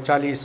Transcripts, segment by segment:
40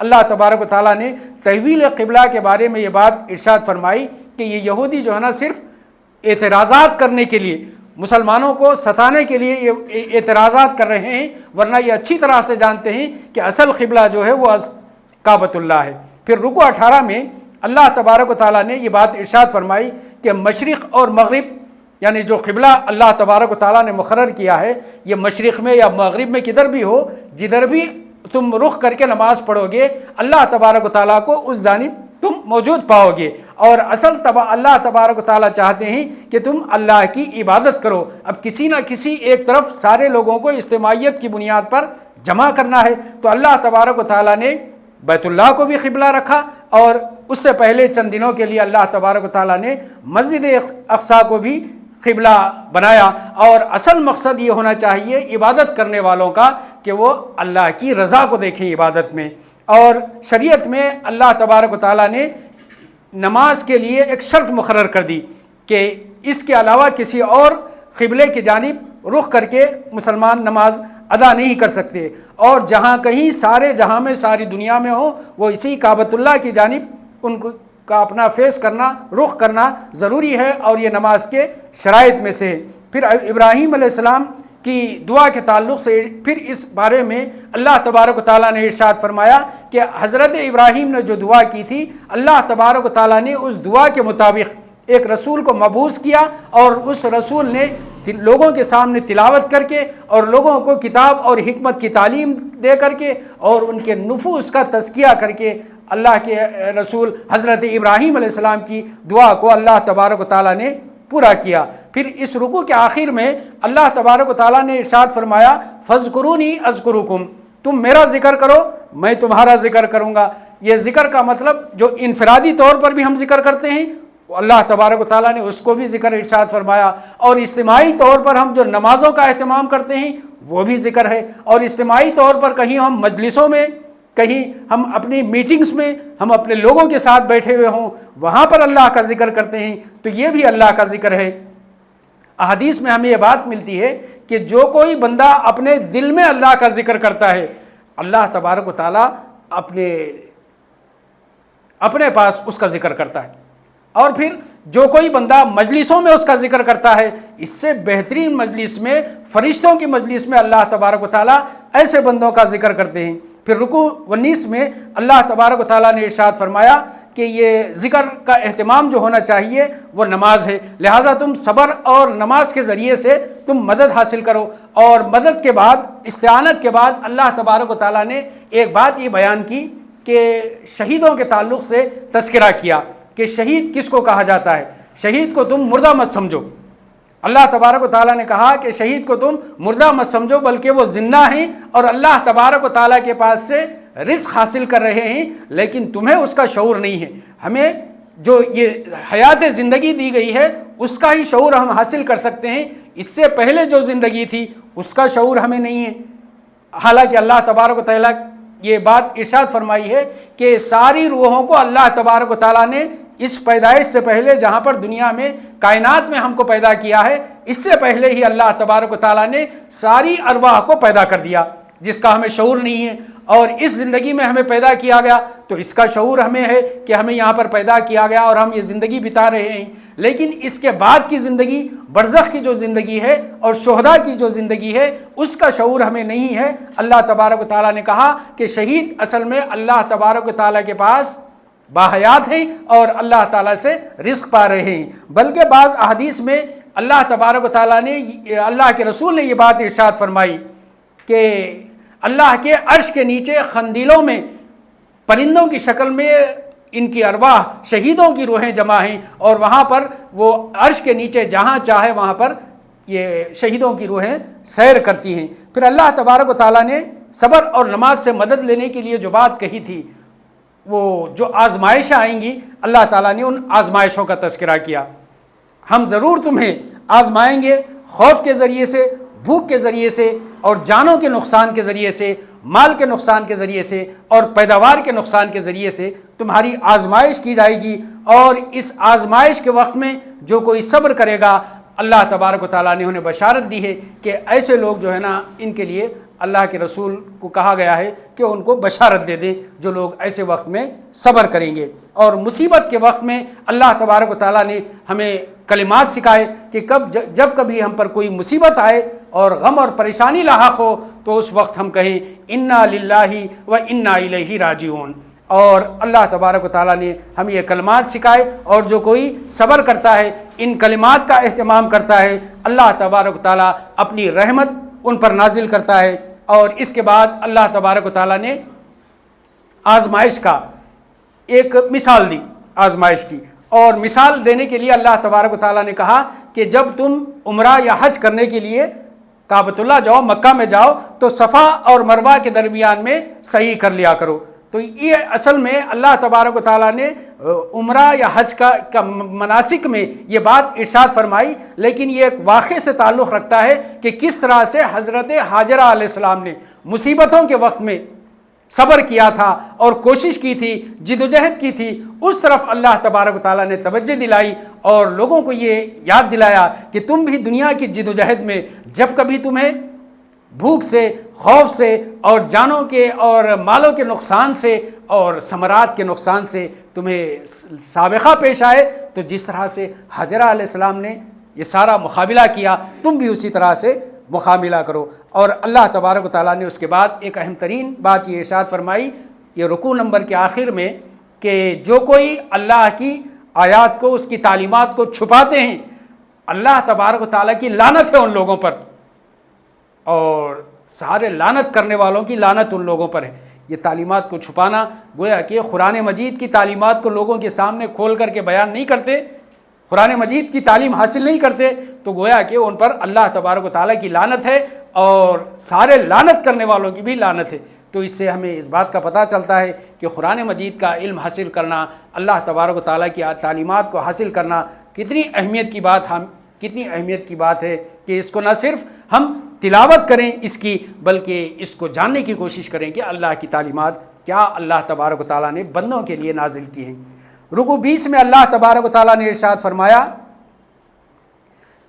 اللہ تبارک و تعالیٰ نے تحویل قبلہ کے بارے میں یہ بات ارشاد فرمائی کہ یہ یہودی جو ہے نا صرف اعتراضات کرنے کے لیے، مسلمانوں کو ستانے کے لیے یہ اعتراضات کر رہے ہیں، ورنہ یہ اچھی طرح سے جانتے ہیں کہ اصل قبلہ جو ہے وہ کعبۃ اللہ ہے۔ پھر رکوع 18 میں اللہ تبارک و تعالیٰ نے یہ بات ارشاد فرمائی کہ مشرق اور مغرب، یعنی جو قبلہ اللہ تبارک و تعالیٰ نے مقرر کیا ہے، یہ مشرق میں یا مغرب میں کدھر بھی ہو، جدھر بھی تم رخ کر کے نماز پڑھو گے اللہ تبارک و تعالیٰ کو اس جانب تم موجود پاؤ گے، اور اصل اللہ تبارک و تعالیٰ چاہتے ہیں کہ تم اللہ کی عبادت کرو۔ اب کسی نہ کسی ایک طرف سارے لوگوں کو اجتماعیت کی بنیاد پر جمع کرنا ہے، تو اللہ تبارک و تعالیٰ نے بیت اللہ کو بھی قبلہ رکھا، اور اس سے پہلے چند دنوں کے لیے اللہ تبارک و تعالیٰ نے مسجد اقصیٰ کو بھی قبلہ بنایا، اور اصل مقصد یہ ہونا چاہیے عبادت کرنے والوں کا کہ وہ اللہ کی رضا کو دیکھیں عبادت میں۔ اور شریعت میں اللہ تبارک و تعالیٰ نے نماز کے لیے ایک شرط مقرر کر دی کہ اس کے علاوہ کسی اور قبلے کی جانب رخ کر کے مسلمان نماز ادا نہیں کر سکتے، اور جہاں کہیں سارے جہاں میں ساری دنیا میں ہو وہ اسی کعبۃ اللہ کی جانب ان کا اپنا فیس کرنا، رخ کرنا ضروری ہے، اور یہ نماز کے شرائط میں سے۔ پھر ابراہیم علیہ السلام کی دعا کے تعلق سے پھر اس بارے میں اللہ تبارک و تعالیٰ نے ارشاد فرمایا کہ حضرت ابراہیم نے جو دعا کی تھی، اللہ تبارک و تعالیٰ نے اس دعا کے مطابق ایک رسول کو مبعوث کیا، اور اس رسول نے لوگوں کے سامنے تلاوت کر کے اور لوگوں کو کتاب اور حکمت کی تعلیم دے کر کے اور ان کے نفوس کا تزکیہ کر کے اللہ کے رسول حضرت ابراہیم علیہ السلام کی دعا کو اللہ تبارک و تعالیٰ نے پورا کیا۔ پھر اس رکوع کے آخر میں اللہ تبارک و تعالیٰ نے ارشاد فرمایا فَاذْكُرُونِي أَذْكُرُكُمْ، تم میرا ذکر کرو میں تمہارا ذکر کروں گا۔ یہ ذکر کا مطلب جو انفرادی طور پر بھی ہم ذکر کرتے ہیں اللہ تبارک و تعالیٰ نے اس کو بھی ذکر ارشاد فرمایا، اور اجتماعی طور پر ہم جو نمازوں کا اہتمام کرتے ہیں وہ بھی ذکر ہے، اور اجتماعی طور پر کہیں ہم مجلسوں میں، کہیں ہم اپنی میٹنگز میں ہم اپنے لوگوں کے ساتھ بیٹھے ہوئے ہوں وہاں پر اللہ کا ذکر کرتے ہیں تو یہ بھی اللہ کا ذکر ہے۔ احادیث میں ہمیں یہ بات ملتی ہے کہ جو کوئی بندہ اپنے دل میں اللہ کا ذکر کرتا ہے اللہ تبارک و تعالیٰ اپنے پاس اس کا ذکر کرتا ہے، اور پھر جو کوئی بندہ مجلسوں میں اس کا ذکر کرتا ہے، اس سے بہترین مجلس میں، فرشتوں کی مجلس میں اللہ تبارک و تعالیٰ ایسے بندوں کا ذکر کرتے ہیں۔ پھر رکوع 19 میں اللہ تبارک و تعالیٰ نے ارشاد فرمایا کہ یہ ذکر کا اہتمام جو ہونا چاہیے وہ نماز ہے، لہٰذا تم صبر اور نماز کے ذریعے سے تم مدد حاصل کرو۔ اور مدد کے بعد، استعانت کے بعد اللہ تبارک و تعالیٰ نے ایک بات یہ بیان کی کہ شہیدوں کے تعلق سے تذکرہ کیا کہ شہید کس کو کہا جاتا ہے۔ شہید کو تم مردہ مت سمجھو، اللہ تبارک و تعالیٰ نے کہا کہ شہید کو تم مردہ مت سمجھو بلکہ وہ زندہ ہیں اور اللہ تبارک و تعالیٰ کے پاس سے رزق حاصل کر رہے ہیں، لیکن تمہیں اس کا شعور نہیں ہے۔ ہمیں جو یہ حیات زندگی دی گئی ہے اس کا ہی شعور ہم حاصل کر سکتے ہیں، اس سے پہلے جو زندگی تھی اس کا شعور ہمیں نہیں ہے۔ حالانکہ اللہ تبارک و تعالیٰ یہ بات ارشاد فرمائی ہے کہ ساری روحوں کو اللہ تبارک و تعالیٰ نے اس پیدائش سے پہلے، جہاں پر دنیا میں کائنات میں ہم کو پیدا کیا ہے، اس سے پہلے ہی اللہ تبارک و تعالیٰ نے ساری ارواح کو پیدا کر دیا، جس کا ہمیں شعور نہیں ہے۔ اور اس زندگی میں ہمیں پیدا کیا گیا تو اس کا شعور ہمیں ہے کہ ہمیں یہاں پر پیدا کیا گیا اور ہم یہ زندگی بتا رہے ہیں، لیکن اس کے بعد کی زندگی، برزخ کی جو زندگی ہے اور شہداء کی جو زندگی ہے، اس کا شعور ہمیں نہیں ہے۔ اللہ تبارک و تعالیٰ نے کہا کہ شہید اصل میں اللہ تبارک و تعالیٰ کے پاس باحیات ہیں اور اللہ تعالیٰ سے رزق پا رہے ہیں۔ بلکہ بعض احادیث میں اللہ تبارک و تعالیٰ نے، اللہ کے رسول نے یہ بات ارشاد فرمائی کہ اللہ کے عرش کے نیچے خندیلوں میں پرندوں کی شکل میں ان کی ارواح، شہیدوں کی روحیں جمع ہیں، اور وہاں پر وہ عرش کے نیچے جہاں چاہے وہاں پر یہ شہیدوں کی روحیں سیر کرتی ہیں۔ پھر اللہ تبارک و تعالیٰ نے صبر اور نماز سے مدد لینے کے لیے جو بات کہی تھی، وہ جو آزمائشیں آئیں گی، اللہ تعالیٰ نے ان آزمائشوں کا تذکرہ کیا۔ ہم ضرور تمہیں آزمائیں گے، خوف کے ذریعے سے، بھوک کے ذریعے سے، اور جانوں کے نقصان کے ذریعے سے، مال کے نقصان کے ذریعے سے، اور پیداوار کے نقصان کے ذریعے سے تمہاری آزمائش کی جائے گی۔ اور اس آزمائش کے وقت میں جو کوئی صبر کرے گا، اللہ تبارک و تعالیٰ نے انہیں بشارت دی ہے کہ ایسے لوگ جو ہے نا، ان کے لیے اللہ کے رسول کو کہا گیا ہے کہ ان کو بشارت دے دیں جو لوگ ایسے وقت میں صبر کریں گے۔ اور مصیبت کے وقت میں اللہ تبارک و تعالیٰ نے ہمیں کلمات سکھائے کہ جب کبھی ہم پر کوئی مصیبت آئے اور غم اور پریشانی لاحق ہو تو اس وقت ہم کہیں انا للہ و انا الیہ راجعون۔ اور اللہ تبارک و تعالیٰ نے ہمیں یہ کلمات سکھائے، اور جو کوئی صبر کرتا ہے، ان کلمات کا اہتمام کرتا ہے، اللہ تبارک و تعالیٰ اپنی رحمت ان پر نازل کرتا ہے۔ اور اس کے بعد اللہ تبارک و تعالیٰ نے آزمائش کا ایک مثال دی، آزمائش کی، اور مثال دینے کے لیے اللہ تبارک و تعالیٰ نے کہا کہ جب تم عمرہ یا حج کرنے کے لیے کعبۃ اللہ جاؤ، مکہ میں جاؤ، تو صفا اور مروہ کے درمیان میں سعی کر لیا کرو۔ تو یہ اصل میں اللہ تبارک و تعالیٰ نے عمرہ یا حج کا مناسک میں یہ بات ارشاد فرمائی، لیکن یہ ایک واقعے سے تعلق رکھتا ہے کہ کس طرح سے حضرت حاجرہ علیہ السلام نے مصیبتوں کے وقت میں صبر کیا تھا اور کوشش کی تھی، جد و جہد کی تھی۔ اس طرف اللہ تبارک و تعالیٰ نے توجہ دلائی اور لوگوں کو یہ یاد دلایا کہ تم بھی دنیا کی جد و جہد میں جب کبھی تمہیں بھوک سے، خوف سے، اور جانوں کے اور مالوں کے نقصان سے اور ثمرات کے نقصان سے تمہیں سابقہ پیش آئے، تو جس طرح سے حاجرہ علیہ السلام نے یہ سارا مقابلہ کیا، تم بھی اسی طرح سے مقابلہ کرو۔ اور اللہ تبارک و تعالیٰ نے اس کے بعد ایک اہم ترین بات یہ ارشاد فرمائی، یہ رکوع نمبر کے آخر میں، کہ جو کوئی اللہ کی آیات کو، اس کی تعلیمات کو چھپاتے ہیں، اللہ تبارک و تعالیٰ کی لعنت ہے ان لوگوں پر، اور سارے لعنت کرنے والوں کی لعنت ان لوگوں پر ہے۔ یہ تعلیمات کو چھپانا، گویا کہ قرآن مجید کی تعلیمات کو لوگوں کے سامنے کھول کر کے بیان نہیں کرتے، قرآن مجید کی تعلیم حاصل نہیں کرتے، تو گویا کہ ان پر اللہ تبارک و تعالیٰ کی لعنت ہے، اور سارے لعنت کرنے والوں کی بھی لعنت ہے۔ تو اس سے ہمیں اس بات کا پتہ چلتا ہے کہ قرآن مجید کا علم حاصل کرنا، اللہ تبارک و تعالیٰ کی تعلیمات کو حاصل کرنا کتنی اہمیت کی بات ہے کہ اس کو نہ صرف ہم تلاوت کریں اس کی، بلکہ اس کو جاننے کی کوشش کریں کہ اللہ کی تعلیمات کیا اللہ تبارک و تعالیٰ نے بندوں کے لیے نازل کی ہیں۔ رکوع 20 میں اللہ تبارک و تعالیٰ نے ارشاد فرمایا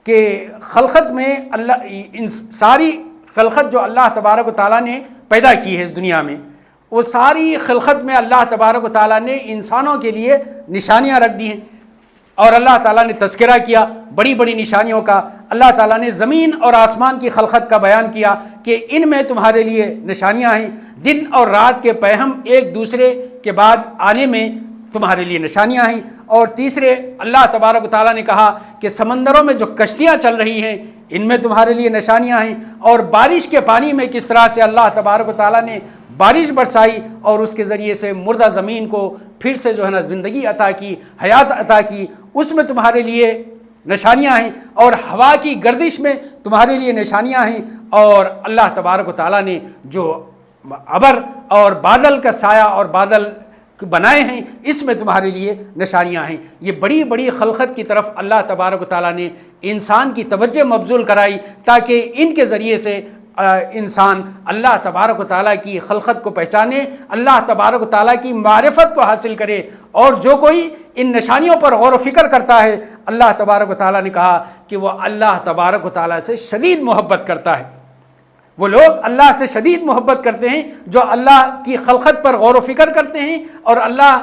کہ خلقت میں ساری خلقت جو اللہ تبارک و تعالیٰ نے پیدا کی ہے اس دنیا میں، وہ ساری خلقت میں اللہ تبارک و تعالیٰ نے انسانوں کے لیے نشانیاں رکھ دی ہیں، اور اللہ تعالیٰ نے تذکرہ کیا بڑی بڑی نشانیوں کا۔ اللہ تعالیٰ نے زمین اور آسمان کی خلقت کا بیان کیا کہ ان میں تمہارے لیے نشانیاں ہیں، دن اور رات کے پیہم ایک دوسرے کے بعد آنے میں تمہارے لیے نشانیاں ہیں۔ اور تیسرے اللہ تبارک و تعالیٰ نے کہا کہ سمندروں میں جو کشتیاں چل رہی ہیں ان میں تمہارے لیے نشانیاں ہیں، اور بارش کے پانی میں کس طرح سے اللہ تبارک و تعالیٰ نے بارش برسائی اور اس کے ذریعے سے مردہ زمین کو پھر سے زندگی عطا کی، حیات عطا کی، اس میں تمہارے لیے نشانیاں ہیں، اور ہوا کی گردش میں تمہارے لیے نشانیاں ہیں، اور اللہ تبارک و تعالیٰ نے جو ابر اور بادل کا سایہ اور بادل بنائے ہیں اس میں تمہارے لیے نشانیاں ہیں۔ یہ بڑی بڑی خلقت کی طرف اللہ تبارک و تعالیٰ نے انسان کی توجہ مبذول کرائی تاکہ ان کے ذریعے سے انسان اللہ تبارک و تعالیٰ کی خلقت کو پہچانے، اللہ تبارک و تعالیٰ کی معرفت کو حاصل کرے۔ اور جو کوئی ان نشانیوں پر غور و فکر کرتا ہے، اللہ تبارک و تعالیٰ نے کہا کہ وہ اللہ تبارک و تعالیٰ سے شدید محبت کرتا ہے۔ وہ لوگ اللہ سے شدید محبت کرتے ہیں جو اللہ کی خلقت پر غور و فکر کرتے ہیں اور اللہ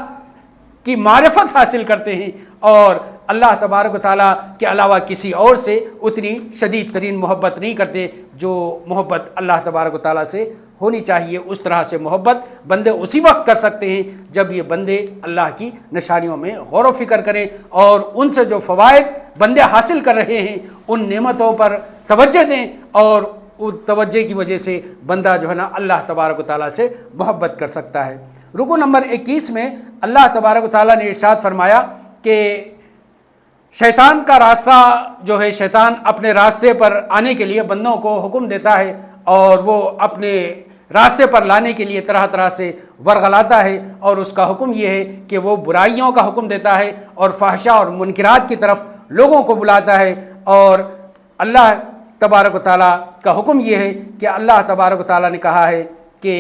کی معرفت حاصل کرتے ہیں، اور اللہ تبارک و تعالیٰ کے علاوہ کسی اور سے اتنی شدید ترین محبت نہیں کرتے جو محبت اللہ تبارک و تعالیٰ سے ہونی چاہیے۔ اس طرح سے محبت بندے اسی وقت کر سکتے ہیں جب یہ بندے اللہ کی نشانیوں میں غور و فکر کریں، اور ان سے جو فوائد بندے حاصل کر رہے ہیں ان نعمتوں پر توجہ دیں، اور اس توجہ کی وجہ سے بندہ اللہ تبارک و تعالیٰ سے محبت کر سکتا ہے۔ رکوع نمبر 21 میں اللہ تبارک و تعالیٰ نے ارشاد فرمایا کہ شیطان کا راستہ جو ہے، شیطان اپنے راستے پر آنے کے لیے بندوں کو حکم دیتا ہے، اور وہ اپنے راستے پر لانے کے لیے طرح طرح سے ورغلاتا ہے، اور اس کا حکم یہ ہے کہ وہ برائیوں کا حکم دیتا ہے اور فحشاء اور منکرات کی طرف لوگوں کو بلاتا ہے۔ اور اللہ تبارک و تعالیٰ کا حکم یہ ہے کہ اللہ تبارک و تعالیٰ نے کہا ہے کہ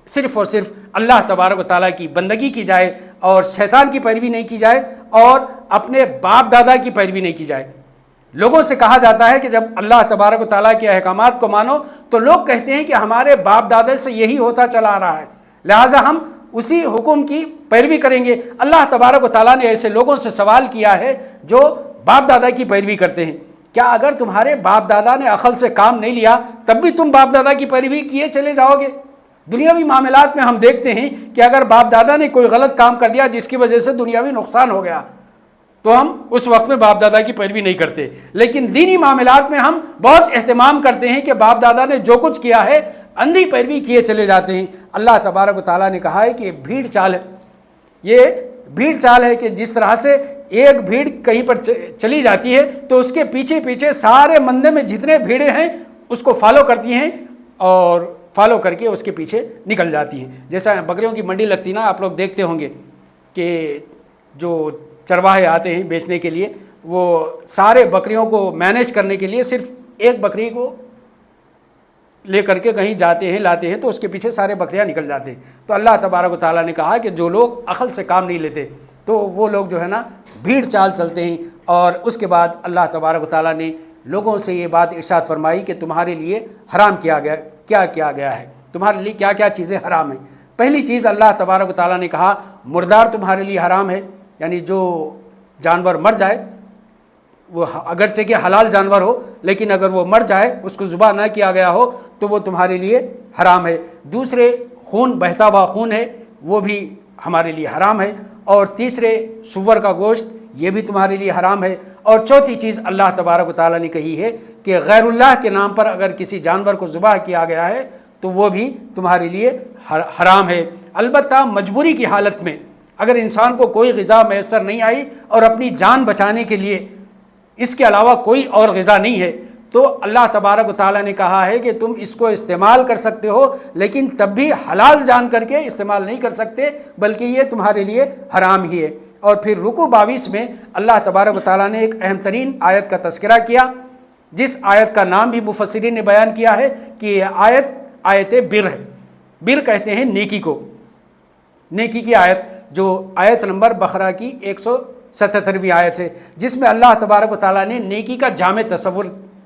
صرف اور صرف اللہ تبارک و تعالیٰ کی بندگی کی جائے، اور شیطان کی پیروی نہیں کی جائے، اور اپنے باپ دادا کی پیروی نہیں کی جائے۔ لوگوں سے کہا جاتا ہے کہ جب اللہ تبارک و تعالیٰ کے احکامات کو مانو تو لوگ کہتے ہیں کہ ہمارے باپ دادا سے یہی ہوتا چلا آ رہا ہے، لہٰذا ہم اسی حکم کی پیروی کریں گے۔ اللہ تبارک و تعالیٰ نے ایسے لوگوں سے سوال کیا ہے جو باپ دادا کی پیروی کرتے ہیں، کیا اگر تمہارے باپ دادا نے عقل سے کام نہیں لیا تب بھی تم باپ دادا کی پیروی کیے چلے جاؤ گے؟ دنیاوی معاملات میں ہم دیکھتے ہیں کہ اگر باپ دادا نے کوئی غلط کام کر دیا جس کی وجہ سے دنیاوی نقصان ہو گیا تو ہم اس وقت میں باپ دادا کی پیروی نہیں کرتے، لیکن دینی معاملات میں ہم بہت اہتمام کرتے ہیں کہ باپ دادا نے جو کچھ کیا ہے اندھی پیروی کیے چلے جاتے ہیں۔ اللہ تبارک و تعالیٰ نے کہا ہے کہ بھیڑ چال ہے، یہ بھیڑ چال ہے کہ جس طرح سے ایک بھیڑ کہیں پر چلی جاتی ہے تو اس کے پیچھے پیچھے سارے مندے میں جتنے بھیڑیں ہیں اس کو فالو کرتی ہیں اور فالو کر کے اس کے پیچھے نکل جاتی ہیں۔ جیسا بکریوں کی منڈی لگتی نا، آپ لوگ دیکھتے ہوں گے کہ جو چرواہے آتے ہیں بیچنے کے لیے، وہ سارے بکریوں کو مینیج کرنے کے لیے صرف ایک بکری کو لے کر کے کہیں جاتے ہیں لاتے ہیں تو اس کے پیچھے سارے بکریاں نکل جاتے ہیں۔ تو اللہ تبارک و تعالیٰ نے کہا کہ جو لوگ عقل سے کام نہیں لیتے تو وہ لوگ جو ہے نا بھیڑ چال چلتے ہیں۔ اور اس کے بعد اللہ تبارک و تعالیٰ نے لوگوں سے یہ بات ارشاد فرمائی کہ تمہارے لیے حرام کیا گیا ہے، تمہارے لیے کیا کیا چیزیں حرام ہیں۔ پہلی چیز اللہ تبارک و تعالیٰ نے کہا مردار تمہارے لیے حرام ہے، یعنی جو جانور مر جائے، وہ اگرچہ کہ حلال جانور ہو لیکن اگر وہ مر جائے، اس کو ذبح نہ کیا گیا ہو تو وہ تمہارے لیے حرام ہے۔ دوسرے خون، بہتا ہوا خون ہے، وہ بھی ہمارے لیے حرام ہے۔ اور تیسرے سور کا گوشت، یہ بھی تمہارے لیے حرام ہے۔ اور چوتھی چیز اللہ تبارک و تعالیٰ نے کہی ہے کہ غیر اللہ کے نام پر اگر کسی جانور کو ذبح کیا گیا ہے تو وہ بھی تمہارے لیے حرام ہے۔ البتہ مجبوری کی حالت میں اگر انسان کو کوئی غذا میسر نہیں آئی اور اپنی جان بچانے کے لیے اس کے علاوہ کوئی اور غذا نہیں ہے تو اللہ تبارک و تعالیٰ نے کہا ہے کہ تم اس کو استعمال کر سکتے ہو، لیکن تب بھی حلال جان کر کے استعمال نہیں کر سکتے، بلکہ یہ تمہارے لیے حرام ہی ہے۔ اور پھر رکوع 22 میں اللہ تبارک و تعالیٰ نے ایک اہم ترین آیت کا تذکرہ کیا، جس آیت کا نام بھی مفسرین نے بیان کیا ہے کہ یہ آیت بر ہے۔ بر کہتے ہیں نیکی کو، نیکی کی آیت، جو آیت نمبر بقرہ کی 177ویں آیت ہے، جس میں اللہ تبارک و تعالیٰ نے نیکی کا جامع تصور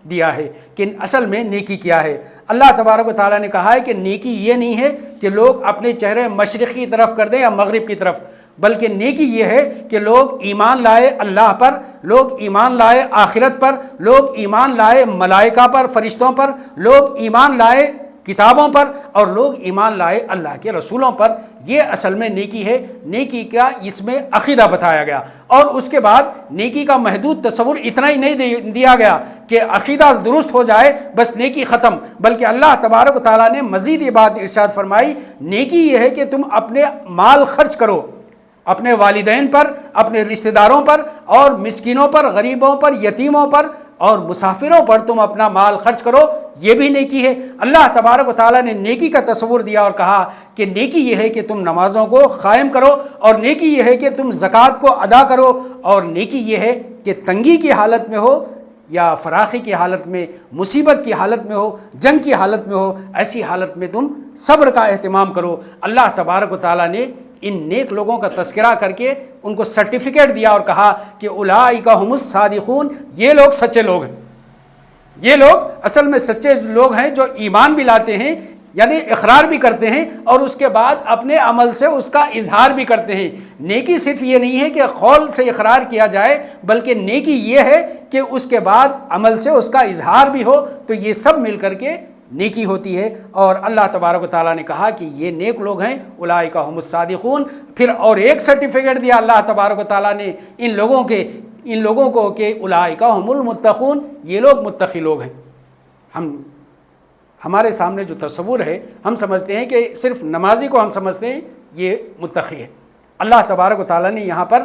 دیا ہے کہ اصل میں نیکی کیا ہے۔ اللہ تبارک و تعالیٰ نے کہا ہے کہ نیکی یہ نہیں ہے کہ لوگ اپنے چہرے مشرق کی طرف کر دیں یا مغرب کی طرف، بلکہ نیکی یہ ہے کہ لوگ ایمان لائے اللہ پر، لوگ ایمان لائے آخرت پر، لوگ ایمان لائے ملائکہ پر، فرشتوں پر، لوگ ایمان لائے کتابوں پر، اور لوگ ایمان لائے اللہ کے رسولوں پر۔ یہ اصل میں نیکی ہے۔ نیکی کا اس میں عقیدہ بتایا گیا، اور اس کے بعد نیکی کا محدود تصور اتنا ہی نہیں دیا گیا کہ عقیدہ درست ہو جائے بس نیکی ختم، بلکہ اللہ تبارک و تعالیٰ نے مزید یہ بات ارشاد فرمائی، نیکی یہ ہے کہ تم اپنے مال خرچ کرو، اپنے والدین پر، اپنے رشتہ داروں پر، اور مسکینوں پر، غریبوں پر، یتیموں پر اور مسافروں پر تم اپنا مال خرچ کرو، یہ بھی نیکی ہے۔ اللہ تبارک و تعالیٰ نے نیکی کا تصور دیا اور کہا کہ نیکی یہ ہے کہ تم نمازوں کو قائم کرو، اور نیکی یہ ہے کہ تم زکوٰۃ کو ادا کرو، اور نیکی یہ ہے کہ تنگی کی حالت میں ہو یا فراخی کی حالت میں، مصیبت کی حالت میں ہو، جنگ کی حالت میں ہو، ایسی حالت میں تم صبر کا اہتمام کرو۔ اللہ تبارک و تعالیٰ نے ان نیک لوگوں کا تذکرہ کر کے ان کو سرٹیفکیٹ دیا اور کہا کہ اولئک هم الصادقون، یہ لوگ سچے لوگ ہیں، یہ لوگ اصل میں سچے لوگ ہیں جو ایمان بھی لاتے ہیں، یعنی اقرار بھی کرتے ہیں اور اس کے بعد اپنے عمل سے اس کا اظہار بھی کرتے ہیں۔ نیکی صرف یہ نہیں ہے کہ قول سے اقرار کیا جائے، بلکہ نیکی یہ ہے کہ اس کے بعد عمل سے اس کا اظہار بھی ہو، تو یہ سب مل کر کے نیکی ہوتی ہے۔ اور اللہ تبارک و تعالیٰ نے کہا کہ یہ نیک لوگ ہیں، اولئک هم الصادقون۔ پھر اور ایک سرٹیفکیٹ دیا اللہ تبارک و تعالیٰ نے ان لوگوں کو کہ اولئک هم المتقون، یہ لوگ متقی لوگ ہیں۔ ہمارے سامنے جو تصور ہے، ہم سمجھتے ہیں کہ صرف نمازی کو ہم سمجھتے ہیں یہ متقی ہے۔ اللہ تبارک و تعالیٰ نے یہاں پر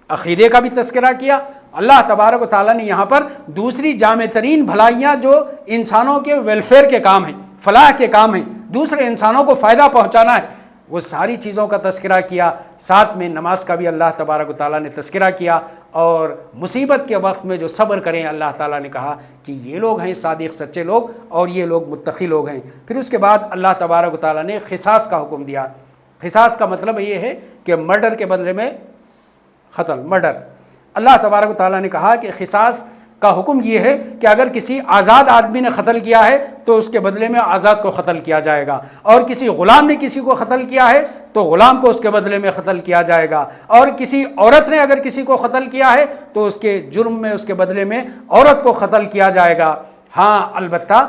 عقیدے کا بھی تذکرہ کیا۔ اللہ تبارک و تعالیٰ نے یہاں پر دوسری جامع ترین بھلائیاں جو انسانوں کے ویلفیئر کے کام ہیں، فلاح کے کام ہیں، دوسرے انسانوں کو فائدہ پہنچانا ہے، وہ ساری چیزوں کا تذکرہ کیا۔ ساتھ میں نماز کا بھی اللہ تبارک و تعالیٰ نے تذکرہ کیا، اور مصیبت کے وقت میں جو صبر کریں، اللہ تعالیٰ نے کہا کہ یہ لوگ ہیں صادق سچے لوگ، اور یہ لوگ متقی لوگ ہیں۔ پھر اس کے بعد اللہ تبارک و تعالیٰ نے قصاص کا حکم دیا۔ قصاص کا مطلب یہ ہے کہ مرڈر کے بدلے میں قتل، مرڈر۔ اللہ تبارک و تعالیٰ نے کہا کہ قصاص کا حکم یہ ہے کہ اگر کسی آزاد آدمی نے قتل کیا ہے تو اس کے بدلے میں آزاد کو قتل کیا جائے گا، اور کسی غلام نے کسی کو قتل کیا ہے تو غلام کو اس کے بدلے میں قتل کیا جائے گا، اور کسی عورت نے اگر کسی کو قتل کیا ہے تو اس کے جرم میں اس کے بدلے میں عورت کو قتل کیا جائے گا۔ ہاں البتہ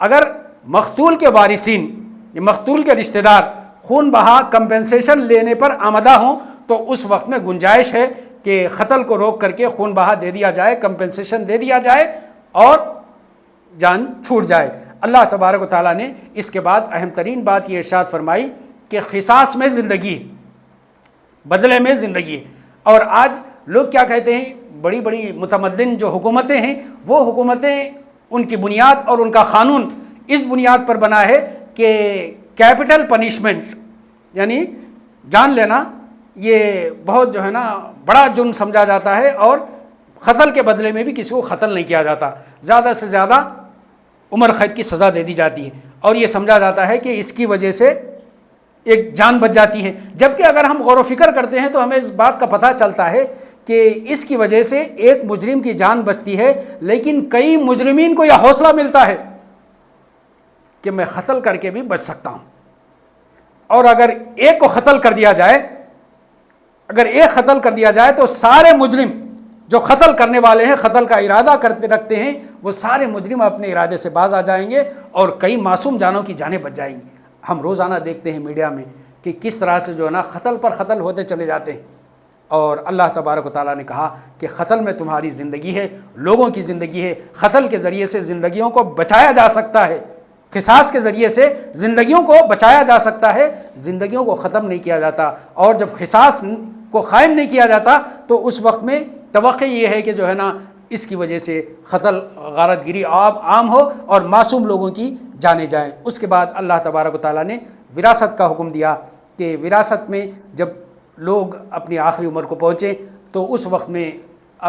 اگر مقتول کے وارثین، مقتول کے رشتہ دار خون بہا کمپنسیشن لینے پر آمادہ ہوں تو اس وقت میں گنجائش ہے کہ قتل کو روک کر کے خون بہا دے دیا جائے، کمپنسیشن دے دیا جائے اور جان چھوٹ جائے۔ اللہ تبارک و تعالیٰ نے اس کے بعد اہم ترین بات یہ ارشاد فرمائی کہ قصاص میں زندگی، بدلے میں زندگی۔ اور آج لوگ کیا کہتے ہیں، بڑی بڑی متمدن جو حکومتیں ہیں وہ حکومتیں، ان کی بنیاد اور ان کا قانون اس بنیاد پر بنا ہے کہ کیپٹل پنشمنٹ یعنی جان لینا یہ بہت جو ہے نا بڑا جرم سمجھا جاتا ہے، اور قتل کے بدلے میں بھی کسی کو قتل نہیں کیا جاتا، زیادہ سے زیادہ عمر قید کی سزا دے دی جاتی ہے، اور یہ سمجھا جاتا ہے کہ اس کی وجہ سے ایک جان بچ جاتی ہے۔ جبکہ اگر ہم غور و فکر کرتے ہیں تو ہمیں اس بات کا پتہ چلتا ہے کہ اس کی وجہ سے ایک مجرم کی جان بچتی ہے، لیکن کئی مجرمین کو یہ حوصلہ ملتا ہے کہ میں قتل کر کے بھی بچ سکتا ہوں، اور اگر ایک کو قتل کر دیا جائے، اگر ایک قتل کر دیا جائے تو سارے مجرم جو قتل کرنے والے ہیں، قتل کا ارادہ کرتے رکھتے ہیں، وہ سارے مجرم اپنے ارادے سے باز آ جائیں گے اور کئی معصوم جانوں کی جانیں بچ جائیں گی۔ ہم روزانہ دیکھتے ہیں میڈیا میں کہ کس طرح سے جو ہے نا قتل پر قتل ہوتے چلے جاتے ہیں، اور اللہ تبارک و تعالیٰ نے کہا کہ قتل میں تمہاری زندگی ہے، لوگوں کی زندگی ہے، قتل کے ذریعے سے زندگیوں کو بچایا جا سکتا ہے، قصاص کے ذریعے سے زندگیوں کو بچایا جا سکتا ہے، زندگیوں کو ختم نہیں کیا جاتا۔ اور جب قصاص کو قائم نہیں کیا جاتا تو اس وقت میں توقع یہ ہے کہ جو ہے نا اس کی وجہ سے قتل غارت گری عام ہو اور معصوم لوگوں کی جانیں جائیں۔ اس کے بعد اللہ تبارک و تعالیٰ نے وراثت کا حکم دیا کہ وراثت میں جب لوگ اپنی آخری عمر کو پہنچیں تو اس وقت میں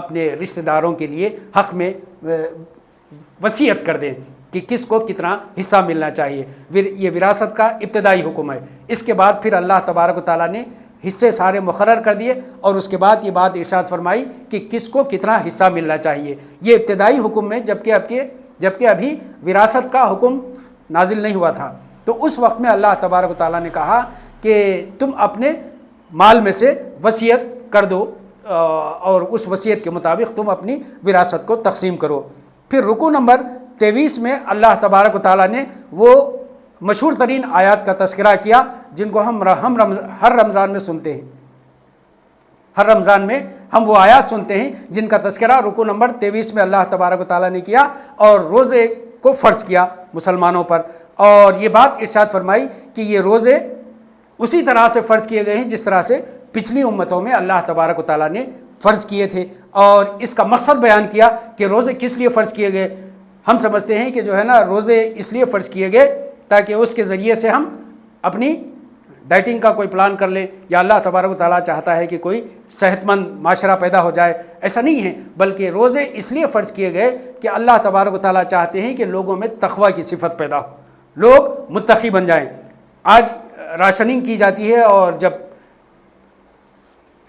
اپنے رشتہ داروں کے لیے حق میں وصیت کر دیں کہ کس کو کتنا حصہ ملنا چاہیے۔ یہ وراثت کا ابتدائی حکم ہے۔ اس کے بعد پھر اللہ تبارک و تعالیٰ نے حصے سارے مقرر کر دیے، اور اس کے بعد یہ بات ارشاد فرمائی کہ کس کو کتنا حصہ ملنا چاہیے۔ یہ ابتدائی حکم میں جبکہ ابھی وراثت کا حکم نازل نہیں ہوا تھا، تو اس وقت میں اللہ تبارک و تعالیٰ نے کہا کہ تم اپنے مال میں سے وصیت کر دو، اور اس وصیت کے مطابق تم اپنی وراثت کو تقسیم کرو۔ پھر رکوع نمبر 23 میں اللہ تبارک و تعالیٰ نے وہ مشہور ترین آیات کا تذکرہ کیا جن کو ہم ہر رمضان میں سنتے ہیں۔ ہر رمضان میں ہم وہ آیات سنتے ہیں جن کا تذکرہ رکوع نمبر 23 میں اللہ تبارک و تعالیٰ نے کیا، اور روزے کو فرض کیا مسلمانوں پر، اور یہ بات ارشاد فرمائی کہ یہ روزے اسی طرح سے فرض کیے گئے ہیں جس طرح سے پچھلی امتوں میں اللہ تبارک و تعالیٰ نے فرض کیے تھے، اور اس کا مقصد بیان کیا کہ روزے کس لیے فرض کیے گئے۔ ہم سمجھتے ہیں کہ جو ہے نا روزے اس لیے فرض کیے گئے تاکہ اس کے ذریعے سے ہم اپنی ڈائٹنگ کا کوئی پلان کر لیں، یا اللہ تبارک و تعالیٰ چاہتا ہے کہ کوئی صحت مند معاشرہ پیدا ہو جائے، ایسا نہیں ہے، بلکہ روزے اس لیے فرض کیے گئے کہ اللہ تبارک و تعالیٰ چاہتے ہیں کہ لوگوں میں تقویٰ کی صفت پیدا ہو، لوگ متقی بن جائیں۔ آج راشننگ کی جاتی ہے، اور جب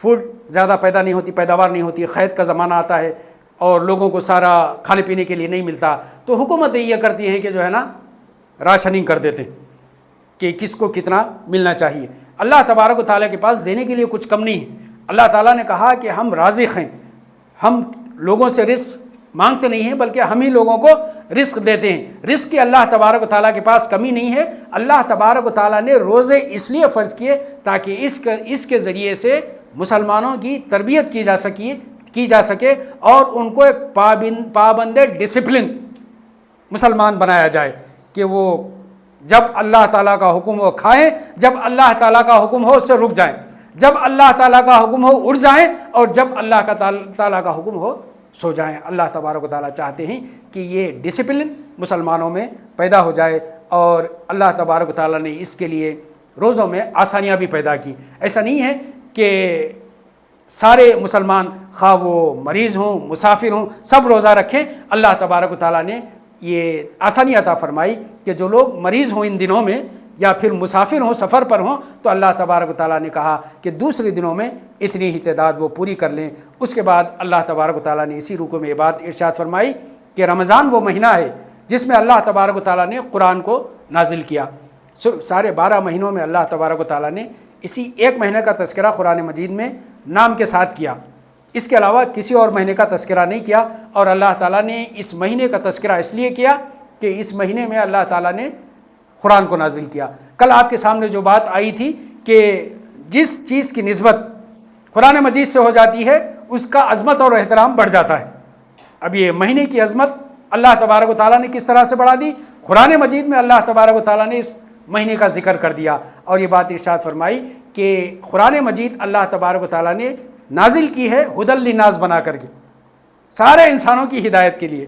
فوڈ زیادہ پیدا نہیں ہوتی، پیداوار نہیں ہوتی، قحط کا زمانہ آتا ہے اور لوگوں کو سارا کھانے پینے کے لیے نہیں ملتا، تو حکومتیں یہ کرتی ہیں کہ جو ہے نا راشننگ کر دیتے ہیں کہ کس کو کتنا ملنا چاہیے۔ اللہ تبارک و تعالیٰ کے پاس دینے کے لیے کچھ کم نہیں ہے۔ اللہ تعالیٰ نے کہا کہ ہم رازق ہیں، ہم لوگوں سے رزق مانگتے نہیں ہیں بلکہ ہم ہی لوگوں کو رزق دیتے ہیں۔ رزق کی اللہ تبارک و تعالیٰ کے پاس کمی نہیں ہے۔ اللہ تبارک و تعالیٰ نے روزے اس لیے فرض کیے تاکہ اس کے ذریعے سے مسلمانوں کی تربیت کی جا سکے اور ان کو ایک پابند ڈسپلن مسلمان بنایا جائے کہ وہ جب اللہ تعالیٰ کا حکم ہو کھائیں، جب اللہ تعالیٰ کا حکم ہو اس سے رک جائیں، جب اللہ تعالیٰ کا حکم ہو اٹھ جائیں، اور جب اللہ کا تعالیٰ کا حکم ہو سو جائیں۔ اللہ تبارک و تعالیٰ چاہتے ہیں کہ یہ ڈسپلن مسلمانوں میں پیدا ہو جائے، اور اللہ تبارک و تعالیٰ نے اس کے لیے روزوں میں آسانیاں بھی پیدا کی۔ ایسا نہیں ہے کہ سارے مسلمان خواہ وہ مریض ہوں، مسافر ہوں، سب روزہ رکھیں۔ اللہ تبارک و تعالیٰ نے یہ آسانی عطا فرمائی کہ جو لوگ مریض ہوں ان دنوں میں یا پھر مسافر ہوں، سفر پر ہوں، تو اللہ تبارک و تعالیٰ نے کہا کہ دوسرے دنوں میں اتنی ہی تعداد وہ پوری کر لیں۔ اس کے بعد اللہ تبارک و تعالیٰ نے اسی رکوع میں یہ بات ارشاد فرمائی کہ رمضان وہ مہینہ ہے جس میں اللہ تبارک و تعالیٰ نے قرآن کو نازل کیا۔ سارے 12 مہینوں میں اللہ تبارک و تعالیٰ نے اسی ایک مہینے کا تذکرہ قرآن مجید میں نام کے ساتھ کیا، اس کے علاوہ کسی اور مہینے کا تذکرہ نہیں کیا۔ اور اللہ تعالیٰ نے اس مہینے کا تذکرہ اس لیے کیا کہ اس مہینے میں اللہ تعالیٰ نے قرآن کو نازل کیا۔ کل آپ کے سامنے جو بات آئی تھی کہ جس چیز کی نسبت قرآن مجید سے ہو جاتی ہے اس کا عظمت اور احترام بڑھ جاتا ہے۔ اب یہ مہینے کی عظمت اللہ تبارک و تعالیٰ نے کس طرح سے بڑھا دی؟ قرآن مجید میں اللہ تبارک و تعالیٰ نے اس مہینے کا ذکر کر دیا اور یہ بات ارشاد فرمائی کہ قرآن مجید اللہ تبارک و تعالیٰ نے نازل کی ہے ہدی للناس بنا کر کے، سارے انسانوں کی ہدایت کے لیے۔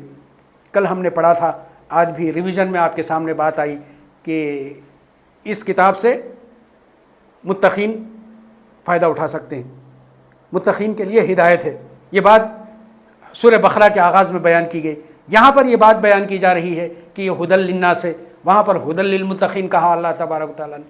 کل ہم نے پڑھا تھا، آج بھی ریویژن میں آپ کے سامنے بات آئی کہ اس کتاب سے متقین فائدہ اٹھا سکتے ہیں، متقین کے لیے ہدایت ہے۔ یہ بات سورہ بقرہ کے آغاز میں بیان کی گئی، یہاں پر یہ بات بیان کی جا رہی ہے کہ یہ ہدی للناس ہے، وہاں پر ہدی للمتقین کہا اللہ تبارک و تعالیٰ نے۔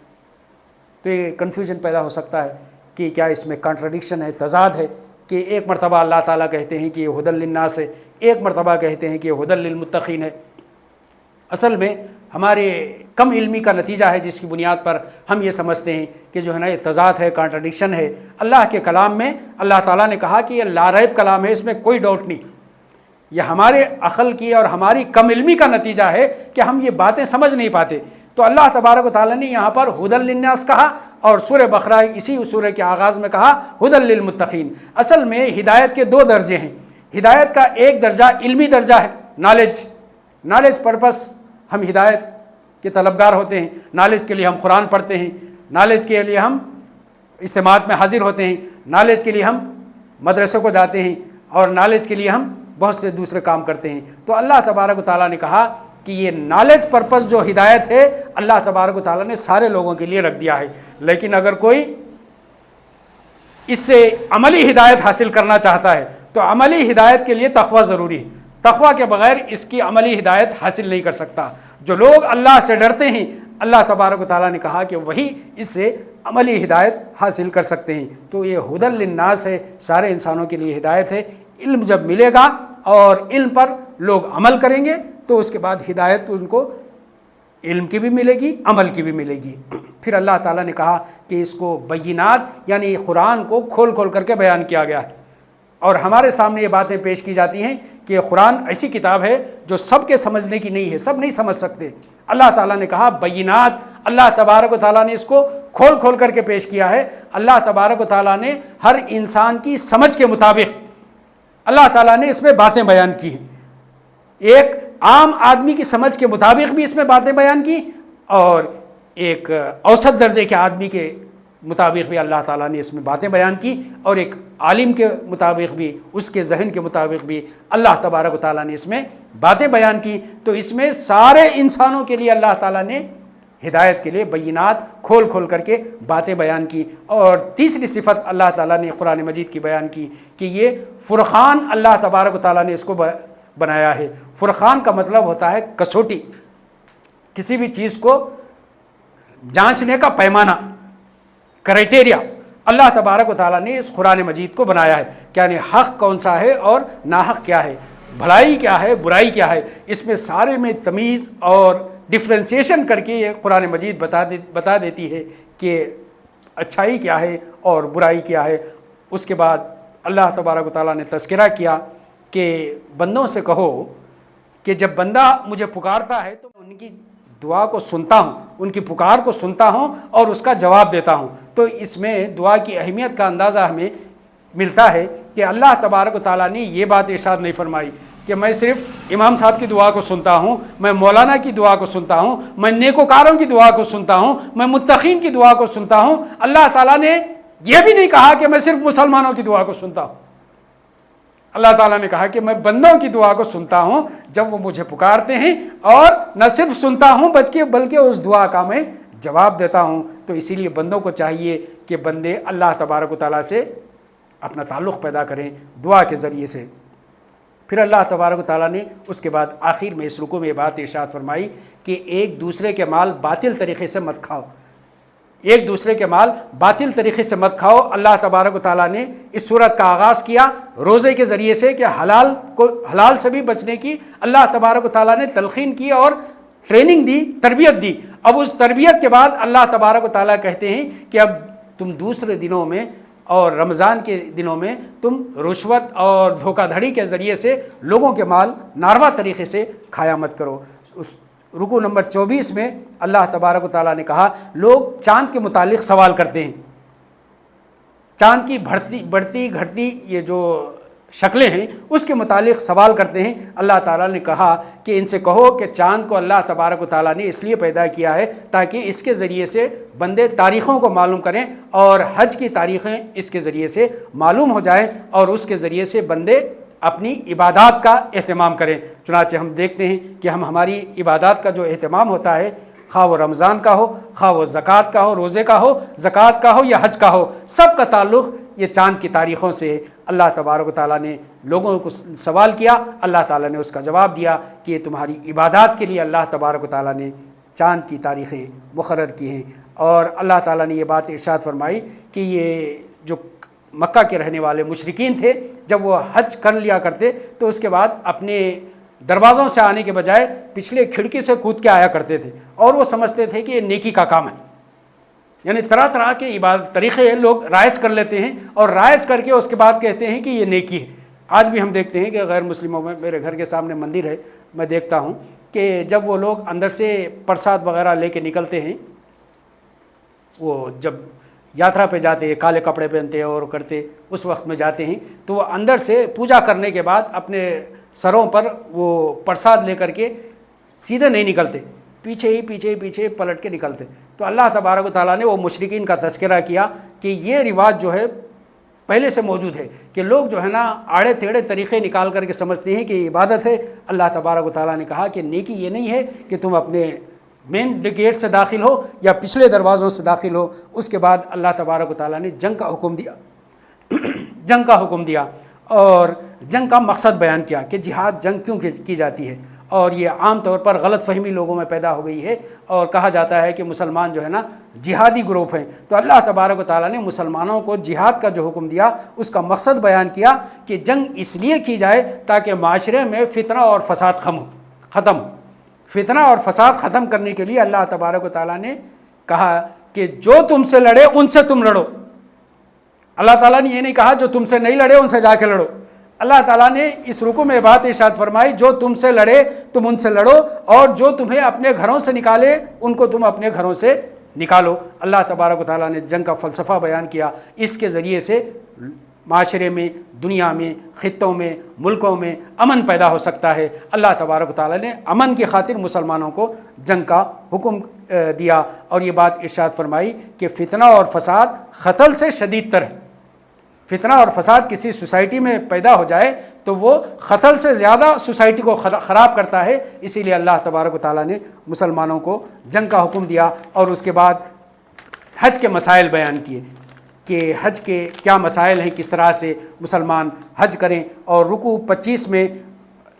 تو یہ کنفیوژن پیدا ہو سکتا ہے کہ کیا اس میں کنٹرڈکشن ہے، تضاد ہے کہ ایک مرتبہ اللہ تعالیٰ کہتے ہیں کہ یہ ہدی للناس ہے، ایک مرتبہ کہتے ہیں کہ یہ ہدی للمتقین ہے۔ اصل میں ہمارے کم علمی کا نتیجہ ہے جس کی بنیاد پر ہم یہ سمجھتے ہیں کہ جو ہے نا یہ تضاد ہے، کانٹرڈکشن ہے۔ اللہ کے کلام میں اللہ تعالیٰ نے کہا کہ یہ لاریب کلام ہے، اس میں کوئی ڈاؤٹ نہیں۔ یہ ہمارے عقل کی اور ہماری کم علمی کا نتیجہ ہے کہ ہم یہ باتیں سمجھ نہیں پاتے۔ تو اللہ تبارک و تعالیٰ نے یہاں پر ہدی للناس کہا اور سورہ بقرہ اسی سورہ کے آغاز میں کہا ہدی للمتقین۔ اصل میں ہدایت کے 2 درجے ہیں۔ ہدایت کا ایک درجہ علمی درجہ ہے، نالج پرپس ہم ہدایت کے طلبگار ہوتے ہیں، نالج کے لیے ہم قرآن پڑھتے ہیں، نالج کے لیے ہم اجتماعات میں حاضر ہوتے ہیں، نالج کے لیے ہم مدرسوں کو جاتے ہیں اور نالج کے لیے ہم بہت سے دوسرے کام کرتے ہیں۔ تو اللہ تبارک و تعالیٰ نے کہا کہ یہ نالج پرپس جو ہدایت ہے اللہ تبارک و تعالیٰ نے سارے لوگوں کے لیے رکھ دیا ہے۔ لیکن اگر کوئی اس سے عملی ہدایت حاصل کرنا چاہتا ہے تو عملی ہدایت کے لیے تقوی ضروری ہے، تقوی کے بغیر اس کی عملی ہدایت حاصل نہیں کر سکتا۔ جو لوگ اللہ سے ڈرتے ہیں اللہ تبارک و تعالیٰ نے کہا کہ وہی اس سے عملی ہدایت حاصل کر سکتے ہیں۔ تو یہ ہدی للناس ہے، سارے انسانوں کے لیے ہدایت ہے۔ علم جب ملے گا اور علم پر لوگ عمل کریں گے تو اس کے بعد ہدایت ان کو علم کی بھی ملے گی، عمل کی بھی ملے گی۔ پھر اللہ تعالیٰ نے کہا کہ اس کو بینات یعنی قرآن کو کھول کھول کر کے بیان کیا گیا ہے اور ہمارے سامنے یہ باتیں پیش کی جاتی ہیں کہ قرآن ایسی کتاب ہے جو سب کے سمجھنے کی نہیں ہے، سب نہیں سمجھ سکتے۔ اللہ تعالیٰ نے کہا بینات، اللہ تبارک و تعالیٰ نے اس کو کھول کھول کر کے پیش کیا ہے۔ اللہ تبارک و تعالیٰ نے ہر انسان کی سمجھ کے مطابق اللہ تعالیٰ نے اس میں باتیں بیان کی ہیں۔ ایک عام آدمی کی سمجھ کے مطابق بھی اس میں باتیں بیان کی اور ایک اوسط درجے کے آدمی کے مطابق بھی اللہ تعالیٰ نے اس میں باتیں بیان کی اور ایک عالم کے مطابق بھی، اس کے ذہن کے مطابق بھی اللہ تبارک و تعالیٰ نے اس میں باتیں بیان کی۔ تو اس میں سارے انسانوں کے لیے اللہ تعالیٰ نے ہدایت کے لیے بینات کھول کھول کر کے باتیں بیان کی۔ اور تیسری صفت اللہ تعالیٰ نے قرآن مجید کی بیان کی کہ یہ فرقان اللہ تبارک و تعالیٰ نے اس کو بنایا ہے۔ فرقان کا مطلب ہوتا ہے کسوٹی، کسی بھی چیز کو جانچنے کا پیمانہ، کرائٹیریا۔ اللہ تبارک و تعالیٰ نے اس قرآن مجید کو بنایا ہے کہ یعنی حق کون سا ہے اور ناحق کیا ہے، بھلائی کیا ہے، برائی کیا ہے، اس میں سارے میں تمیز اور ڈفرینسیشن کر کے یہ قرآن مجید بتا دیتی ہے کہ اچھائی کیا ہے اور برائی کیا ہے۔ اس کے بعد اللہ تبارک و تعالیٰ نے تذکرہ کیا کہ بندوں سے کہو کہ جب بندہ مجھے پکارتا ہے تو ان کی دعا کو سنتا ہوں، ان کی پکار کو سنتا ہوں اور اس کا جواب دیتا ہوں۔ تو اس میں دعا کی اہمیت کا اندازہ ہمیں ملتا ہے کہ اللہ تبارک و تعالیٰ نے یہ بات ارشاد نہیں فرمائی کہ میں صرف امام صاحب کی دعا کو سنتا ہوں، میں مولانا کی دعا کو سنتا ہوں، میں نیکوکاروں کی دعا کو سنتا ہوں، میں متقین کی دعا کو سنتا ہوں۔ اللہ تعالیٰ نے یہ بھی نہیں کہا کہ میں صرف مسلمانوں کی دعا کو سنتا ہوں۔ اللہ تعالیٰ نے کہا کہ میں بندوں کی دعا کو سنتا ہوں جب وہ مجھے پکارتے ہیں، اور نہ صرف سنتا ہوں بلکہ اس دعا کا میں جواب دیتا ہوں۔ تو اسی لیے بندوں کو چاہیے کہ بندے اللہ تبارک و تعالیٰ سے اپنا تعلق پیدا کریں دعا کے ذریعے سے۔ پھر اللہ تبارک و تعالیٰ نے اس کے بعد آخر میں اس رکوع میں یہ بات ارشاد فرمائی کہ ایک دوسرے کے مال باطل طریقے سے مت کھاؤ، ایک دوسرے کے مال باطل طریقے سے مت کھاؤ۔ اللہ تبارک و تعالیٰ نے اس صورت کا آغاز کیا روزے کے ذریعے سے کہ حلال سے بھی بچنے کی اللہ تبارک و تعالیٰ نے تلقین کی اور ٹریننگ دی، تربیت دی۔ اب اس تربیت کے بعد اللہ تبارک و تعالیٰ کہتے ہیں کہ اب تم دوسرے دنوں میں اور رمضان کے دنوں میں تم رشوت اور دھوکہ دھڑی کے ذریعے سے لوگوں کے مال ناروا طریقے سے کھایا مت کرو۔ اس رکوع نمبر 24 میں اللہ تبارک و تعالیٰ نے کہا لوگ چاند کے متعلق سوال کرتے ہیں، چاند کی بڑھتی گھٹتی یہ جو شکلیں ہیں اس کے متعلق سوال کرتے ہیں۔ اللہ تعالیٰ نے کہا کہ ان سے کہو کہ چاند کو اللہ تبارک و تعالیٰ نے اس لیے پیدا کیا ہے تاکہ اس کے ذریعے سے بندے تاریخوں کو معلوم کریں اور حج کی تاریخیں اس کے ذریعے سے معلوم ہو جائیں اور اس کے ذریعے سے بندے اپنی عبادات کا اہتمام کریں۔ چنانچہ ہم دیکھتے ہیں کہ ہماری عبادات کا جو اہتمام ہوتا ہے، خواہ وہ رمضان کا ہو، خواہ وہ زکوٰۃ کا ہو، روزے کا ہو، زکوٰۃ کا ہو یا حج کا ہو، سب کا تعلق یہ چاند کی تاریخوں سے۔ اللہ تبارک و تعالیٰ نے لوگوں کو سوال کیا، اللہ تعالیٰ نے اس کا جواب دیا کہ یہ تمہاری عبادات کے لیے اللہ تبارک و تعالیٰ نے چاند کی تاریخیں مقرر کی ہیں۔ اور اللہ تعالیٰ نے یہ بات ارشاد فرمائی کہ یہ جو مکہ کے رہنے والے مشرکین تھے جب وہ حج کر لیا کرتے تو اس کے بعد اپنے دروازوں سے آنے کے بجائے پچھلے کھڑکی سے کود کے آیا کرتے تھے اور وہ سمجھتے تھے کہ یہ نیکی کا کام ہے، یعنی طرح طرح کے عبادت طریقے لوگ رائج کر لیتے ہیں اور رائج کر کے اس کے بعد کہتے ہیں کہ یہ نیکی ہے۔ آج بھی ہم دیکھتے ہیں کہ غیر مسلموں میں، میرے گھر کے سامنے مندر ہے، میں دیکھتا ہوں کہ جب وہ لوگ اندر سے پرساد وغیرہ لے کے نکلتے ہیں، وہ جب یاترا پہ جاتے ہیں کالے کپڑے پہنتے اور کرتے اس وقت میں جاتے ہیں تو وہ اندر سے پوجا کرنے کے بعد اپنے سروں پر وہ پرساد لے کر کے سیدھے نہیں نکلتے، پیچھے پلٹ کے نکلتے۔ تو اللہ تبارک و تعالیٰ نے وہ مشرکین کا تذکرہ کیا کہ یہ رواج جو ہے پہلے سے موجود ہے کہ لوگ جو ہے نا آڑے تیڑے طریقے نکال کر کے سمجھتے ہیں کہ یہ عبادت ہے۔ اللہ تبارک و تعالیٰ نے کہا کہ نیکی یہ نہیں ہے کہ تم اپنے مین گیٹ سے داخل ہو یا پچھلے دروازوں سے داخل ہو۔ اس کے بعد اللہ تبارک و تعالیٰ نے جنگ کا حکم دیا اور جنگ کا مقصد بیان کیا کہ جہاد جنگ کیوں کی جاتی ہے، اور یہ عام طور پر غلط فہمی لوگوں میں پیدا ہو گئی ہے اور کہا جاتا ہے کہ مسلمان جو ہے نا جہادی گروپ ہیں۔ تو اللہ تبارک و تعالیٰ نے مسلمانوں کو جہاد کا جو حکم دیا اس کا مقصد بیان کیا کہ جنگ اس لیے کی جائے تاکہ معاشرے میں فتنہ اور فساد ختم کرنے کے لیے اللہ تبارک و تعالیٰ نے کہا کہ جو تم سے لڑے ان سے تم لڑو۔ اللہ تعالیٰ نے یہ نہیں کہا جو تم سے نہیں لڑے ان سے جا کے لڑو۔ اللہ تعالیٰ نے اس رکوع میں بات ارشاد فرمائی جو تم سے لڑے تم ان سے لڑو اور جو تمہیں اپنے گھروں سے نکالے ان کو تم اپنے گھروں سے نکالو۔ اللہ تبارک و تعالیٰ نے جنگ کا فلسفہ بیان کیا، اس کے ذریعے سے معاشرے میں، دنیا میں، خطوں میں، ملکوں میں امن پیدا ہو سکتا ہے۔ اللہ تبارک و تعالیٰ نے امن کی خاطر مسلمانوں کو جنگ کا حکم دیا اور یہ بات ارشاد فرمائی کہ فتنہ اور فساد قتل سے شدید تر ہے۔ فتنہ اور فساد کسی سوسائٹی میں پیدا ہو جائے تو وہ قتل سے زیادہ سوسائٹی کو خراب کرتا ہے، اسی لیے اللہ تبارک و تعالیٰ نے مسلمانوں کو جنگ کا حکم دیا۔ اور اس کے بعد حج کے مسائل بیان کیے کہ حج کے کیا مسائل ہیں، کس طرح سے مسلمان حج کریں، اور رکوع 25 میں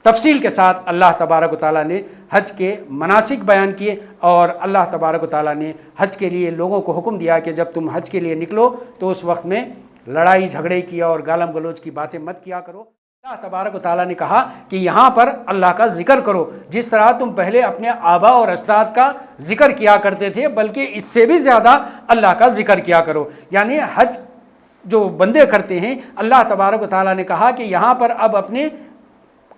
تفصیل کے ساتھ اللہ تبارک و تعالیٰ نے حج کے مناسک بیان کیے اور اللہ تبارک و تعالیٰ نے حج کے لیے لوگوں کو حکم دیا کہ جب تم حج کے لیے نکلو تو اس وقت میں لڑائی جھگڑے کی اور گالم گلوچ کی باتیں مت کیا کرو۔ اللہ تبارک و تعالیٰ نے کہا کہ یہاں پر اللہ کا ذکر کرو، جس طرح تم پہلے اپنے آبا اور اجداد کا ذکر کیا کرتے تھے بلکہ اس سے بھی زیادہ اللہ کا ذکر کیا کرو۔ یعنی حج جو بندے کرتے ہیں اللہ تبارک و تعالیٰ نے کہا کہ یہاں پر اب اپنے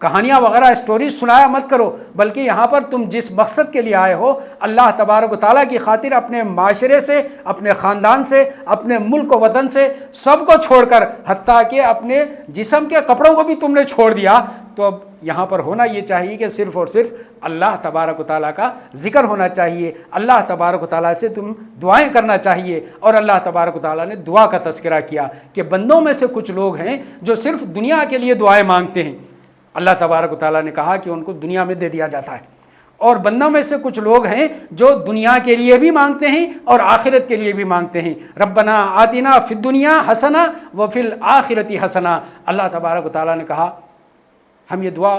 کہانیاں وغیرہ اسٹوریز سنایا مت کرو، بلکہ یہاں پر تم جس مقصد کے لیے آئے ہو اللہ تبارک و تعالیٰ کی خاطر اپنے معاشرے سے، اپنے خاندان سے، اپنے ملک و وطن سے سب کو چھوڑ کر حتیٰ کہ اپنے جسم کے کپڑوں کو بھی تم نے چھوڑ دیا، تو اب یہاں پر ہونا یہ چاہیے کہ صرف اور صرف اللہ تبارک و تعالیٰ کا ذکر ہونا چاہیے، اللہ تبارک و تعالیٰ سے تم دعائیں کرنا چاہیے۔ اور اللہ تبارک و تعالیٰ نے دعا کا تذکرہ کیا کہ بندوں میں سے کچھ لوگ ہیں جو صرف دنیا کے لیے دعائیں مانگتے ہیں، اللہ تبارک و تعالیٰ نے کہا کہ ان کو دنیا میں دے دیا جاتا ہے، اور بندوں میں سے کچھ لوگ ہیں جو دنیا کے لیے بھی مانگتے ہیں اور آخرت کے لیے بھی مانگتے ہیں۔ ربنا آتنا فی الدنیا حسنہ وفی الآخرۃ حسنہ، اللہ تبارک و تعالیٰ نے کہا ہم یہ دعا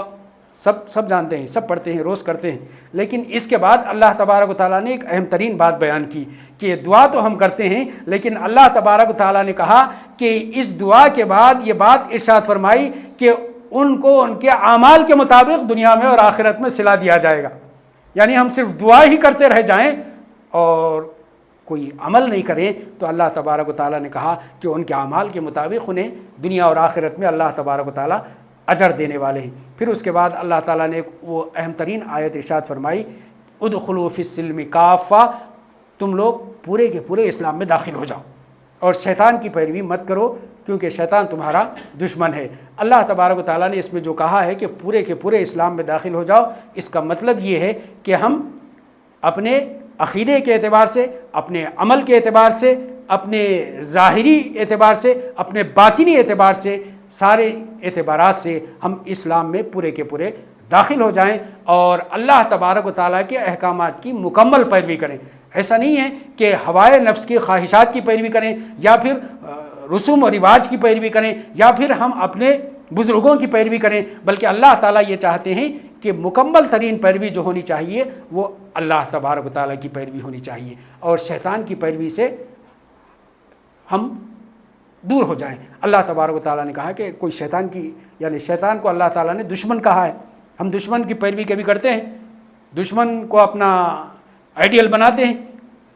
سب جانتے ہیں، سب پڑھتے ہیں، روز کرتے ہیں، لیکن اس کے بعد اللہ تبارک و تعالیٰ نے ایک اہم ترین بات بیان کی کہ یہ دعا تو ہم کرتے ہیں، لیکن اللہ تبارک و تعالیٰ نے کہا کہ اس دعا کے بعد یہ بات ارشاد فرمائی کہ ان کو ان کے اعمال کے مطابق دنیا میں اور آخرت میں صلہ دیا جائے گا۔ یعنی ہم صرف دعا ہی کرتے رہ جائیں اور کوئی عمل نہیں کریں تو اللہ تبارک و تعالیٰ نے کہا کہ ان کے اعمال کے مطابق انہیں دنیا اور آخرت میں اللہ تبارک و تعالیٰ اجر دینے والے ہیں۔ پھر اس کے بعد اللہ تعالیٰ نے وہ اہم ترین آیت ارشاد فرمائی، ادخلوا فی السلم کافہ، تم لوگ پورے کے پورے اسلام میں داخل ہو جاؤ اور شیطان کی پیروی مت کرو کیونکہ شیطان تمہارا دشمن ہے۔ اللہ تبارک و تعالیٰ نے اس میں جو کہا ہے کہ پورے کے پورے اسلام میں داخل ہو جاؤ، اس کا مطلب یہ ہے کہ ہم اپنے عقیدے کے اعتبار سے، اپنے عمل کے اعتبار سے، اپنے ظاہری اعتبار سے، اپنے باطنی اعتبار سے، سارے اعتبارات سے ہم اسلام میں پورے کے پورے داخل ہو جائیں اور اللہ تبارک و تعالیٰ کے احکامات کی مکمل پیروی کریں۔ ایسا نہیں ہے کہ ہوائے نفس کی خواہشات کی پیروی کریں یا پھر رسوم و رواج کی پیروی کریں یا پھر ہم اپنے بزرگوں کی پیروی کریں، بلکہ اللہ تعالیٰ یہ چاہتے ہیں کہ مکمل ترین پیروی جو ہونی چاہیے وہ اللہ تبارک و تعالیٰ کی پیروی ہونی چاہیے اور شیطان کی پیروی سے ہم دور ہو جائیں۔ اللہ تبارک و تعالیٰ نے کہا کہ کوئی شیطان کی یعنی شیطان کو اللہ تعالیٰ نے دشمن کہا ہے۔ ہم دشمن کی پیروی کبھی کرتے ہیں، دشمن کو اپنا آئیڈیل بناتے ہیں،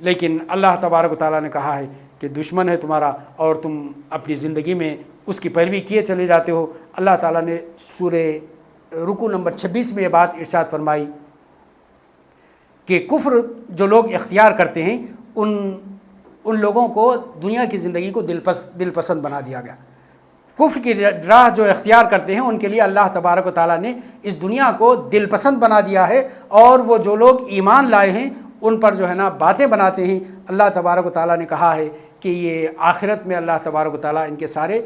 لیکن اللہ تبارک و تعالیٰ نے کہا ہے کہ دشمن ہے تمہارا اور تم اپنی زندگی میں اس کی پیروی کیے چلے جاتے ہو۔ اللہ تعالیٰ نے سورہ رکوع نمبر 26 میں یہ بات ارشاد فرمائی کہ کفر جو لوگ اختیار کرتے ہیں ان لوگوں کو دنیا کی زندگی کو دل پسند بنا دیا گیا۔ کفر کی راہ جو اختیار کرتے ہیں ان کے لیے اللہ تبارک و تعالیٰ نے اس دنیا کو دل پسند بنا دیا ہے، اور وہ جو لوگ ایمان لائے ہیں ان پر جو ہے نا باتیں بناتے ہیں۔ اللہ تبارک و تعالیٰ نے کہا ہے کہ یہ آخرت میں اللہ تبارک و تعالیٰ ان کے سارے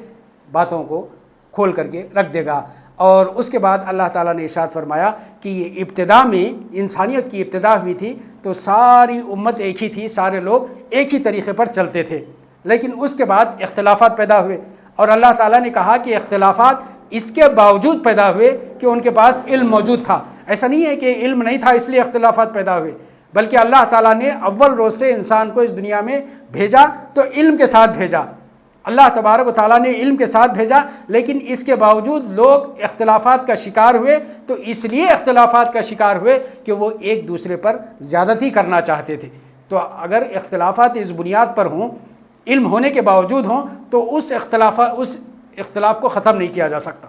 باتوں کو کھول کر کے رکھ دے گا۔ اور اس کے بعد اللہ تعالیٰ نے ارشاد فرمایا کہ یہ ابتدا میں انسانیت کی ابتدا ہوئی تھی تو ساری امت ایک ہی تھی، سارے لوگ ایک ہی طریقے پر چلتے تھے، لیکن اس کے بعد اختلافات پیدا ہوئے اور اللہ تعالیٰ نے کہا کہ اختلافات اس کے باوجود پیدا ہوئے کہ ان کے پاس علم موجود تھا۔ ایسا نہیں ہے کہ علم نہیں تھا اس لیے اختلافات پیدا ہوئے، بلکہ اللہ تعالیٰ نے اول روز سے انسان کو اس دنیا میں بھیجا تو علم کے ساتھ بھیجا۔ اللہ تبارک و تعالیٰ نے علم کے ساتھ بھیجا، لیکن اس کے باوجود لوگ اختلافات کا شکار ہوئے، تو اس لیے اختلافات کا شکار ہوئے کہ وہ ایک دوسرے پر زیادتی کرنا چاہتے تھے۔ تو اگر اختلافات اس بنیاد پر ہوں، علم ہونے کے باوجود ہوں، تو اس اختلاف کو ختم نہیں کیا جا سکتا،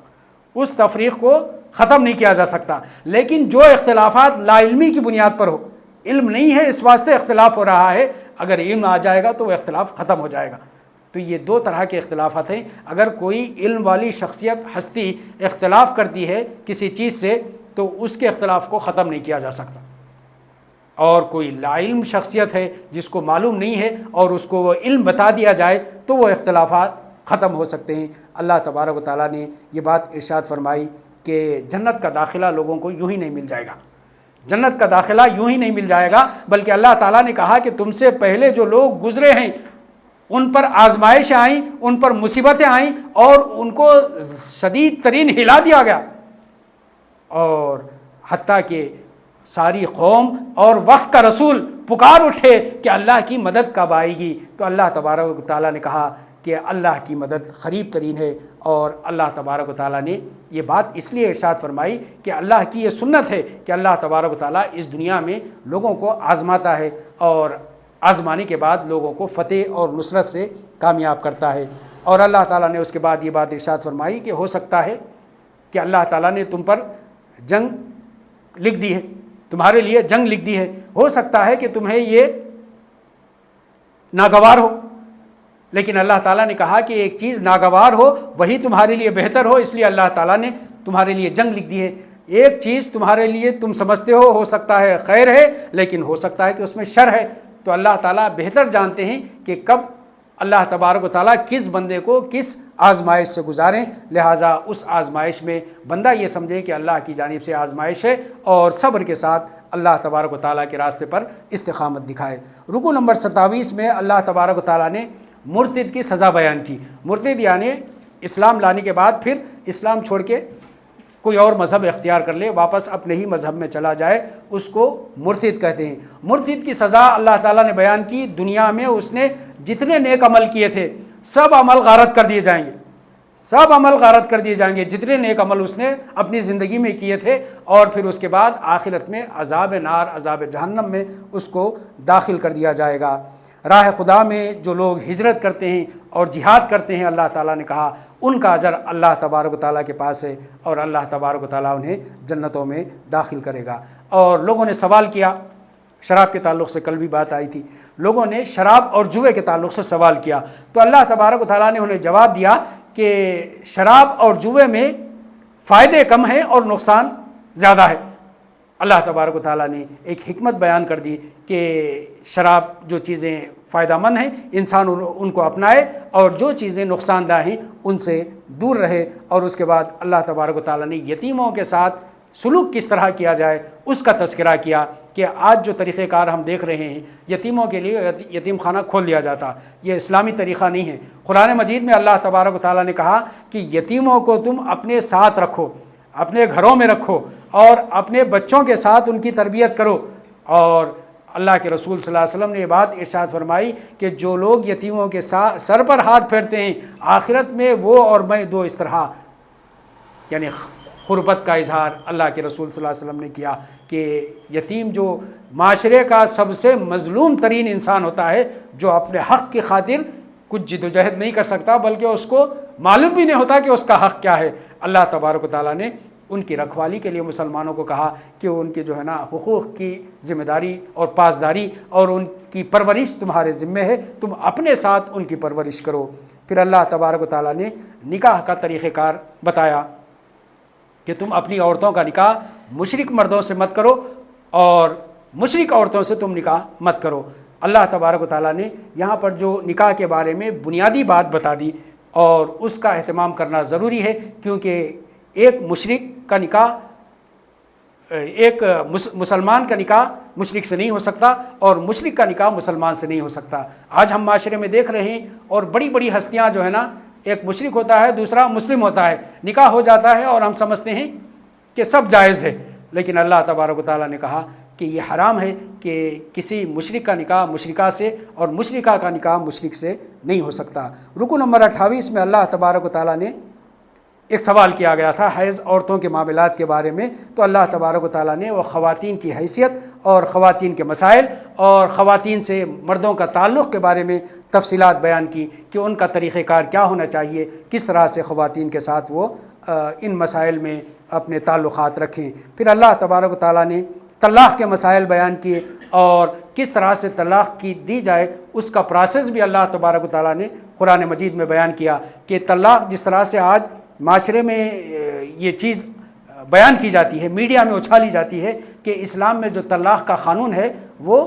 اس تفریق کو ختم نہیں کیا جا سکتا۔ لیکن جو اختلافات لا علمی کی بنیاد پر ہو، علم نہیں ہے اس واسطے اختلاف ہو رہا ہے، اگر علم آ جائے گا تو وہ اختلاف ختم ہو جائے گا۔ تو یہ دو طرح کے اختلافات ہیں۔ اگر کوئی علم والی شخصیت ہستی اختلاف کرتی ہے کسی چیز سے تو اس کے اختلاف کو ختم نہیں کیا جا سکتا، اور کوئی لا علم شخصیت ہے جس کو معلوم نہیں ہے اور اس کو وہ علم بتا دیا جائے تو وہ اختلافات ختم ہو سکتے ہیں۔ اللہ تبارک و تعالیٰ نے یہ بات ارشاد فرمائی کہ جنت کا داخلہ لوگوں کو یوں ہی نہیں مل جائے گا، جنت کا داخلہ یوں ہی نہیں مل جائے گا، بلکہ اللہ تعالیٰ نے کہا کہ تم سے پہلے جو لوگ گزرے ہیں ان پر آزمائشیں آئیں، ان پر مصیبتیں آئیں اور ان کو شدید ترین ہلا دیا گیا، اور حتیٰ کہ ساری قوم اور وقت کا رسول پکار اٹھے کہ اللہ کی مدد کب آئے گی، تو اللہ تبارک و تعالیٰ نے کہا کہ اللہ کی مدد قریب ترین ہے۔ اور اللہ تبارک و تعالیٰ نے یہ بات اس لیے ارشاد فرمائی کہ اللہ کی یہ سنت ہے کہ اللہ تبارک و تعالیٰ اس دنیا میں لوگوں کو آزماتا ہے اور آزمانے کے بعد لوگوں کو فتح اور نصرت سے کامیاب کرتا ہے۔ اور اللہ تعالیٰ نے اس کے بعد یہ بات ارشاد فرمائی کہ ہو سکتا ہے کہ اللہ تعالیٰ نے تم پر جنگ لکھ دی ہے، تمہارے لیے جنگ لکھ دی ہے، ہو سکتا ہے کہ تمہیں یہ ناگوار ہو، لیکن اللہ تعالیٰ نے کہا کہ ایک چیز ناگوار ہو وہی تمہارے لیے بہتر ہو، اس لیے اللہ تعالیٰ نے تمہارے لیے جنگ لکھ دی ہے۔ ایک چیز تمہارے لیے تم سمجھتے ہو سکتا ہے خیر ہے، لیکن ہو سکتا ہے کہ اس میں شر ہے، تو اللہ تعالیٰ بہتر جانتے ہیں کہ کب اللہ تبارک و تعالیٰ کس بندے کو کس آزمائش سے گزاریں، لہٰذا اس آزمائش میں بندہ یہ سمجھے کہ اللہ کی جانب سے آزمائش ہے اور صبر کے ساتھ اللہ تبارک و تعالیٰ کے راستے پر استقامت دکھائے۔ رکوع نمبر 27 میں اللہ تبارک و تعالیٰ نے مرتد کی سزا بیان کی۔ مرتد یعنی اسلام لانے کے بعد پھر اسلام چھوڑ کے کوئی اور مذہب اختیار کر لے، واپس اپنے ہی مذہب میں چلا جائے، اس کو مرتد کہتے ہیں۔ مرتد کی سزا اللہ تعالیٰ نے بیان کی، دنیا میں اس نے جتنے نیک عمل کیے تھے سب عمل غارت کر دیے جائیں گے، سب عمل غارت کر دیے جائیں گے، جتنے نیک عمل اس نے اپنی زندگی میں کیے تھے، اور پھر اس کے بعد آخرت میں عذاب نار، عذاب جہنم میں اس کو داخل کر دیا جائے گا۔ راہ خدا میں جو لوگ ہجرت کرتے ہیں اور جہاد کرتے ہیں، اللہ تعالیٰ نے کہا ان کا اجر اللہ تبارک و تعالیٰ کے پاس ہے، اور اللہ تبارک و تعالیٰ انہیں جنتوں میں داخل کرے گا۔ اور لوگوں نے سوال کیا، شراب کے تعلق سے کل بھی بات آئی تھی، لوگوں نے شراب اور جوئے کے تعلق سے سوال کیا، تو اللہ تبارک و تعالیٰ نے انہیں جواب دیا کہ شراب اور جوئے میں فائدے کم ہیں اور نقصان زیادہ ہے۔ اللہ تبارک و تعالیٰ نے ایک حکمت بیان کر دی کہ شراب جو چیزیں فائدہ مند ہیں انسان ان کو اپنائے، اور جو چیزیں نقصان دہ ہیں ان سے دور رہے۔ اور اس کے بعد اللہ تبارک و تعالیٰ نے یتیموں کے ساتھ سلوک کس طرح کیا جائے اس کا تذکرہ کیا کہ آج جو طریقہ کار ہم دیکھ رہے ہیں، یتیموں کے لیے یتیم خانہ کھول دیا جاتا، یہ اسلامی طریقہ نہیں ہے۔ قرآن مجید میں اللہ تبارک و تعالیٰ نے کہا کہ یتیموں کو تم اپنے ساتھ رکھو، اپنے گھروں میں رکھو، اور اپنے بچوں کے ساتھ ان کی تربیت کرو۔ اور اللہ کے رسول صلی اللہ علیہ وسلم نے یہ بات ارشاد فرمائی کہ جو لوگ یتیموں کے سر پر ہاتھ پھیرتے ہیں، آخرت میں وہ اور میں دو اس طرح، یعنی قربت کا اظہار اللہ کے رسول صلی اللہ علیہ وسلم نے کیا کہ یتیم جو معاشرے کا سب سے مظلوم ترین انسان ہوتا ہے، جو اپنے حق کی خاطر کچھ جد و جہد نہیں کر سکتا، بلکہ اس کو معلوم بھی نہیں ہوتا کہ اس کا حق کیا ہے، اللہ تبارک و تعالیٰ نے ان کی رکھوالی کے لیے مسلمانوں کو کہا کہ ان کے جو ہے نا حقوق کی ذمہ داری اور پاسداری اور ان کی پرورش تمہارے ذمہ ہے، تم اپنے ساتھ ان کی پرورش کرو۔ پھر اللہ تبارک و تعالیٰ نے نکاح کا طریقہ کار بتایا کہ تم اپنی عورتوں کا نکاح مشرک مردوں سے مت کرو، اور مشرک عورتوں سے تم نکاح مت کرو۔ اللہ تبارک و تعالیٰ نے یہاں پر جو نکاح کے بارے میں بنیادی بات بتا دی، اور اس کا اہتمام کرنا ضروری ہے، کیونکہ ایک مشرک کا نکاح، ایک مسلمان کا نکاح مشرک سے نہیں ہو سکتا، اور مشرک کا نکاح مسلمان سے نہیں ہو سکتا۔ آج ہم معاشرے میں دیکھ رہے ہیں، اور بڑی بڑی ہستیاں جو ہے نا، ایک مشرک ہوتا ہے دوسرا مسلم ہوتا ہے، نکاح ہو جاتا ہے اور ہم سمجھتے ہیں کہ سب جائز ہے، لیکن اللہ تبارک و تعالیٰ نے کہا کہ یہ حرام ہے کہ کسی مشرک کا نکاح مشرکہ سے اور مشرکہ کا نکاح مشرک سے نہیں ہو سکتا۔ رکن نمبر 28 میں اللہ تبارک و تعالیٰ نے ایک سوال کیا گیا تھا حیض عورتوں کے معاملات کے بارے میں، تو اللہ تبارک و تعالیٰ نے وہ خواتین کی حیثیت اور خواتین کے مسائل اور خواتین سے مردوں کا تعلق کے بارے میں تفصیلات بیان کی کہ ان کا طریقہ کار کیا ہونا چاہیے، کس طرح سے خواتین کے ساتھ وہ ان مسائل میں اپنے تعلقات رکھیں۔ پھر اللہ تبارک و تعالیٰ نے طلاق کے مسائل بیان کیے، اور کس طرح سے طلاق کی دی جائے اس کا پروسیس بھی اللہ تبارک و تعالیٰ نے قرآن مجید میں بیان کیا کہ طلاق جس طرح سے آج معاشرے میں یہ چیز بیان کی جاتی ہے، میڈیا میں اچھالی جاتی ہے کہ اسلام میں جو طلاق کا قانون ہے وہ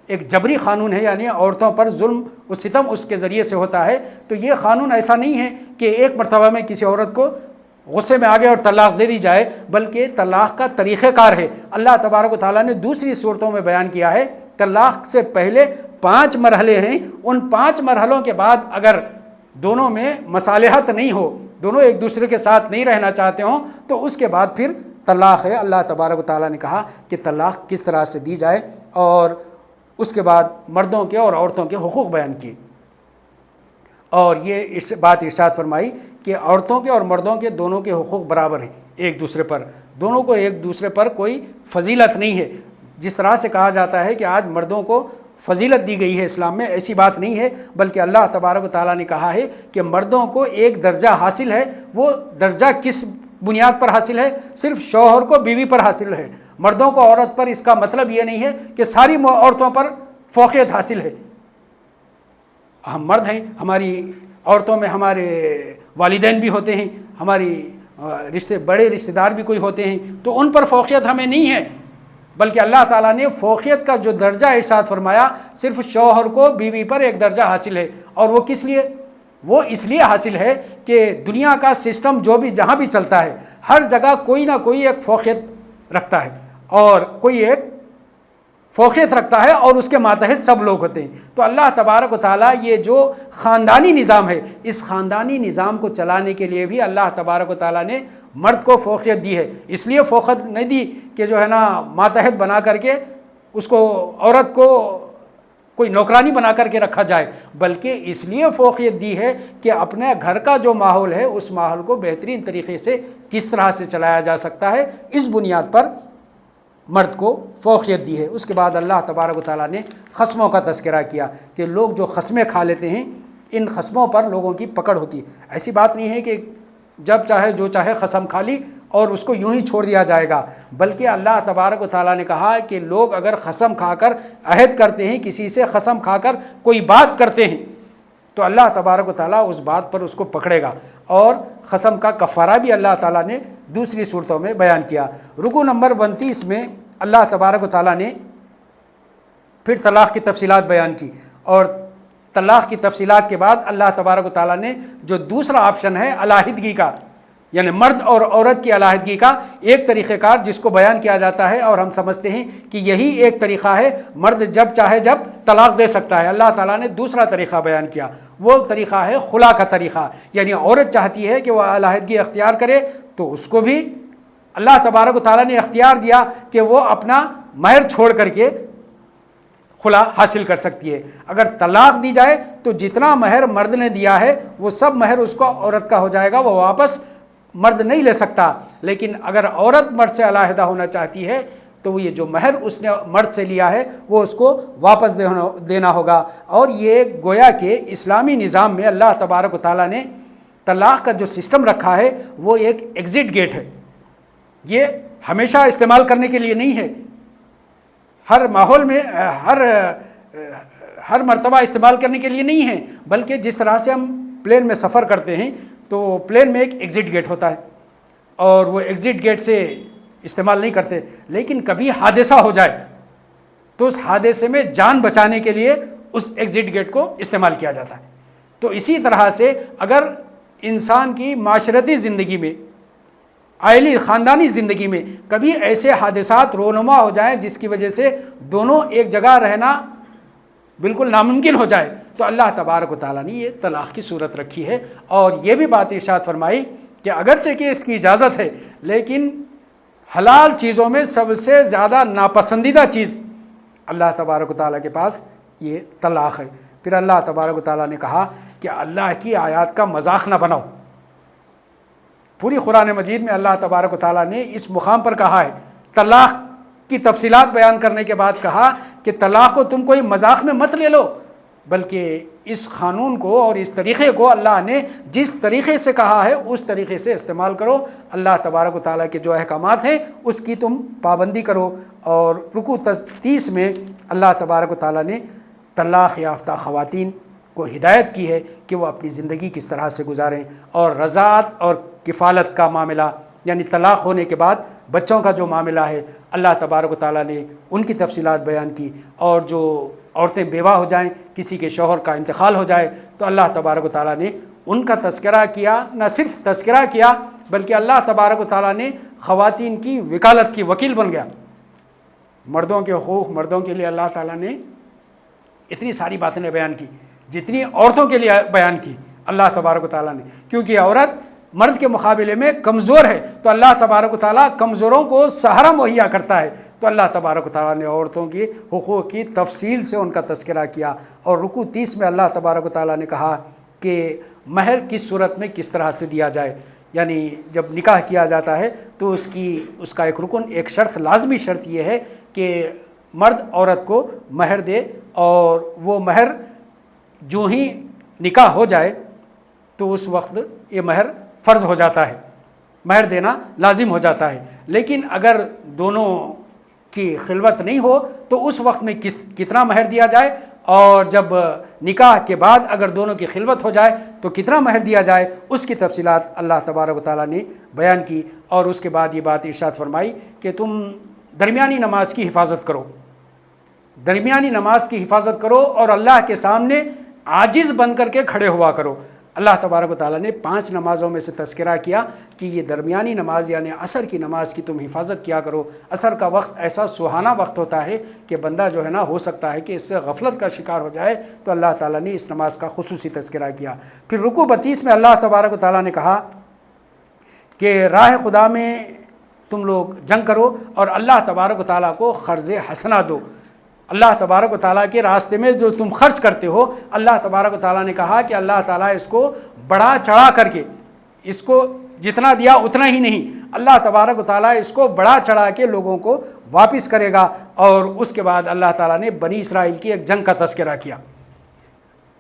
ایک جبری قانون ہے، یعنی عورتوں پر ظلم و ستم اس کے ذریعے سے ہوتا ہے، تو یہ قانون ایسا نہیں ہے کہ ایک مرتبہ میں کسی عورت کو غصے میں آگے اور طلاق دے دی جائے، بلکہ طلاق کا طریقہ کار ہے۔ اللہ تبارک و تعالیٰ نے دوسری صورتوں میں بیان کیا ہے، طلاق سے پہلے 5 مرحلے ہیں، ان 5 مرحلوں کے بعد اگر دونوں میں مصالحت نہیں ہو، دونوں ایک دوسرے کے ساتھ نہیں رہنا چاہتے ہوں، تو اس کے بعد پھر طلاق ہے۔ اللہ تبارک و تعالیٰ نے کہا کہ طلاق کس طرح سے دی جائے، اور اس کے بعد مردوں کے اور عورتوں کے حقوق بیان کیے، اور یہ بات ارشاد فرمائی کہ عورتوں کے اور مردوں کے دونوں کے حقوق برابر ہیں ایک دوسرے پر، دونوں کو ایک دوسرے پر کوئی فضیلت نہیں ہے۔ جس طرح سے کہا جاتا ہے کہ آج مردوں کو فضیلت دی گئی ہے اسلام میں، ایسی بات نہیں ہے، بلکہ اللہ تبارک و تعالیٰ نے کہا ہے کہ مردوں کو ایک درجہ حاصل ہے۔ وہ درجہ کس بنیاد پر حاصل ہے؟ صرف شوہر کو بیوی پر حاصل ہے، مردوں کو عورت پر۔ اس کا مطلب یہ نہیں ہے کہ ساری عورتوں پر فوقیت حاصل ہے۔ ہم مرد ہیں، ہماری عورتوں میں ہمارے والدین بھی ہوتے ہیں، ہماری بڑے رشتہ دار بھی کوئی ہوتے ہیں، تو ان پر فوقیت ہمیں نہیں ہے، بلکہ اللہ تعالیٰ نے فوقیت کا جو درجہ ارشاد فرمایا صرف شوہر کو بیوی پر ایک درجہ حاصل ہے۔ اور وہ کس لیے؟ وہ اس لیے حاصل ہے کہ دنیا کا سسٹم جو بھی جہاں بھی چلتا ہے، ہر جگہ کوئی نہ کوئی ایک فوقیت رکھتا ہے اور کوئی ایک فوقیت رکھتا ہے اور اس کے ماتحت سب لوگ ہوتے ہیں۔ تو اللہ تبارک و تعالیٰ یہ جو خاندانی نظام ہے، اس خاندانی نظام کو چلانے کے لیے بھی اللہ تبارک و تعالیٰ نے مرد کو فوقیت دی ہے۔ اس لیے فوقیت نہیں دی کہ جو ہے نا ماتحت بنا کر کے اس کو، عورت کو کوئی نوکرانی بنا کر کے رکھا جائے، بلکہ اس لیے فوقیت دی ہے کہ اپنے گھر کا جو ماحول ہے اس ماحول کو بہترین طریقے سے کس طرح سے چلایا جا سکتا ہے، اس بنیاد پر مرد کو فوقیت دی ہے۔ اس کے بعد اللہ تبارک و تعالیٰ نے خصموں کا تذکرہ کیا کہ لوگ جو خصمیں کھا لیتے ہیں، ان خصموں پر لوگوں کی پکڑ ہوتی ہے۔ ایسی بات نہیں ہے کہ جب چاہے جو چاہے قسم کھا لی اور اس کو یوں ہی چھوڑ دیا جائے گا، بلکہ اللہ تبارک و تعالیٰ نے کہا کہ لوگ اگر قسم کھا کر عہد کرتے ہیں، کسی سے قسم کھا کر کوئی بات کرتے ہیں، تو اللہ تبارک و تعالیٰ اس بات پر اس کو پکڑے گا، اور قسم کا کفارہ بھی اللہ تعالیٰ نے دوسری صورتوں میں بیان کیا۔ رکوع نمبر 29 میں اللہ تبارک و تعالیٰ نے پھر طلاق کی تفصیلات بیان کی، اور طلاق کی تفصیلات کے بعد اللہ تبارک و تعالیٰ نے جو دوسرا آپشن ہے علیحدگی کا، یعنی مرد اور عورت کی علیحدگی کا ایک طریقہ کار جس کو بیان کیا جاتا ہے، اور ہم سمجھتے ہیں کہ یہی ایک طریقہ ہے، مرد جب چاہے جب طلاق دے سکتا ہے۔ اللہ تعالیٰ نے دوسرا طریقہ بیان کیا، وہ طریقہ ہے خلا کا طریقہ، یعنی عورت چاہتی ہے کہ وہ علیحدگی اختیار کرے تو اس کو بھی اللہ تبارک و تعالیٰ نے اختیار دیا کہ وہ اپنا مہر چھوڑ کر کے خلا حاصل کر سکتی ہے۔ اگر طلاق دی جائے تو جتنا مہر مرد نے دیا ہے وہ سب مہر اس کو عورت کا ہو جائے گا، وہ واپس مرد نہیں لے سکتا۔ لیکن اگر عورت مرد سے علیحدہ ہونا چاہتی ہے تو یہ جو مہر اس نے مرد سے لیا ہے وہ اس کو واپس دینا ہوگا۔ اور یہ گویا کہ اسلامی نظام میں اللہ تبارک و تعالیٰ نے طلاق کا جو سسٹم رکھا ہے وہ ایک ایگزٹ گیٹ ہے، یہ ہمیشہ استعمال کرنے کے لیے نہیں ہے، ہر ماحول میں ہر مرتبہ استعمال کرنے کے لیے نہیں ہے، بلکہ جس طرح سے ہم پلین میں سفر کرتے ہیں تو پلین میں ایک ایگزٹ گیٹ ہوتا ہے، اور وہ ایگزٹ گیٹ سے استعمال نہیں کرتے، لیکن کبھی حادثہ ہو جائے تو اس حادثے میں جان بچانے کے لیے اس ایگزٹ گیٹ کو استعمال کیا جاتا ہے۔ تو اسی طرح سے اگر انسان کی معاشرتی زندگی میں، عائلی خاندانی زندگی میں کبھی ایسے حادثات رونما ہو جائیں جس کی وجہ سے دونوں ایک جگہ رہنا بالکل ناممکن ہو جائے، تو اللہ تبارک و تعالیٰ نے یہ طلاق کی صورت رکھی ہے، اور یہ بھی بات ارشاد فرمائی کہ اگرچہ کہ اس کی اجازت ہے لیکن حلال چیزوں میں سب سے زیادہ ناپسندیدہ چیز اللہ تبارک و تعالیٰ کے پاس یہ طلاق ہے۔ پھر اللہ تبارک و تعالیٰ نے کہا کہ اللہ کی آیات کا مذاق نہ بناؤ۔ پوری قرآن مجید میں اللہ تبارک و تعالیٰ نے اس مقام پر کہا ہے، طلاق کی تفصیلات بیان کرنے کے بعد کہا کہ طلاق کو تم کوئی مذاق میں مت لے لو، بلکہ اس قانون کو اور اس طریقے کو اللہ نے جس طریقے سے کہا ہے اس طریقے سے استعمال کرو، اللہ تبارک و تعالیٰ کے جو احکامات ہیں اس کی تم پابندی کرو۔ اور رکوع 30 میں اللہ تبارک و تعالیٰ نے طلاق یافتہ خواتین کو ہدایت کی ہے کہ وہ اپنی زندگی کس طرح سے گزاریں، اور رضاعت اور کفالت کا معاملہ، یعنی طلاق ہونے کے بعد بچوں کا جو معاملہ ہے، اللہ تبارک و تعالیٰ نے ان کی تفصیلات بیان کی۔ اور جو عورتیں بیوہ ہو جائیں، کسی کے شوہر کا انتقال ہو جائے، تو اللہ تبارک و تعالیٰ نے ان کا تذکرہ کیا، نہ صرف تذکرہ کیا بلکہ اللہ تبارک و تعالیٰ نے خواتین کی وکالت کی، وکیل بن گیا۔ مردوں کے حقوق، مردوں کے لیے اللہ تعالیٰ نے اتنی ساری باتیں بیان کی جتنی عورتوں کے لیے بیان کی اللہ تبارک و تعالیٰ نے، کیونکہ عورت مرد کے مقابلے میں کمزور ہے، تو اللہ تبارک و تعالیٰ کمزوروں کو سہارا مہیا کرتا ہے، تو اللہ تبارک و تعالیٰ نے عورتوں کی حقوق کی تفصیل سے ان کا تذکرہ کیا۔ اور رکوع 30 میں اللہ تبارک و تعالیٰ نے کہا کہ مہر کس صورت میں کس طرح سے دیا جائے، یعنی جب نکاح کیا جاتا ہے تو اس کا ایک رکن، ایک شرط، لازمی شرط یہ ہے کہ مرد عورت کو مہر دے، اور وہ مہر جو ہی نکاح ہو جائے تو اس وقت یہ مہر فرض ہو جاتا ہے، مہر دینا لازم ہو جاتا ہے۔ لیکن اگر دونوں کی خلوت نہیں ہو تو اس وقت میں کتنا مہر دیا جائے، اور جب نکاح کے بعد اگر دونوں کی خلوت ہو جائے تو کتنا مہر دیا جائے، اس کی تفصیلات اللہ تبارک و تعالیٰ نے بیان کی۔ اور اس کے بعد یہ بات ارشاد فرمائی کہ تم درمیانی نماز کی حفاظت کرو، درمیانی نماز کی حفاظت کرو، اور اللہ کے سامنے عاجز بن کر کے کھڑے ہوا کرو۔ اللہ تبارک و تعالیٰ نے 5 نمازوں میں سے تذکرہ کیا کہ یہ درمیانی نماز یعنی عصر کی نماز کی تم حفاظت کیا کرو۔ عصر کا وقت ایسا سہانا وقت ہوتا ہے کہ بندہ جو ہے نا ہو سکتا ہے کہ اس سے غفلت کا شکار ہو جائے، تو اللہ تعالیٰ نے اس نماز کا خصوصی تذکرہ کیا۔ پھر رکوع 32 میں اللہ تبارک و تعالیٰ نے کہا کہ راہ خدا میں تم لوگ جنگ کرو اور اللہ تبارک و تعالیٰ کو قرض حسنہ دو۔ اللہ تبارک و تعالیٰ کے راستے میں جو تم خرچ کرتے ہو، اللہ تبارک و تعالیٰ نے کہا کہ اللہ تعالیٰ اس کو بڑھا چڑھا کر کے، اس کو جتنا دیا اتنا ہی نہیں، اللہ تبارک و تعالیٰ اس کو بڑھا چڑھا کے لوگوں کو واپس کرے گا۔ اور اس کے بعد اللہ تعالیٰ نے بنی اسرائیل کی ایک جنگ کا تذکرہ کیا۔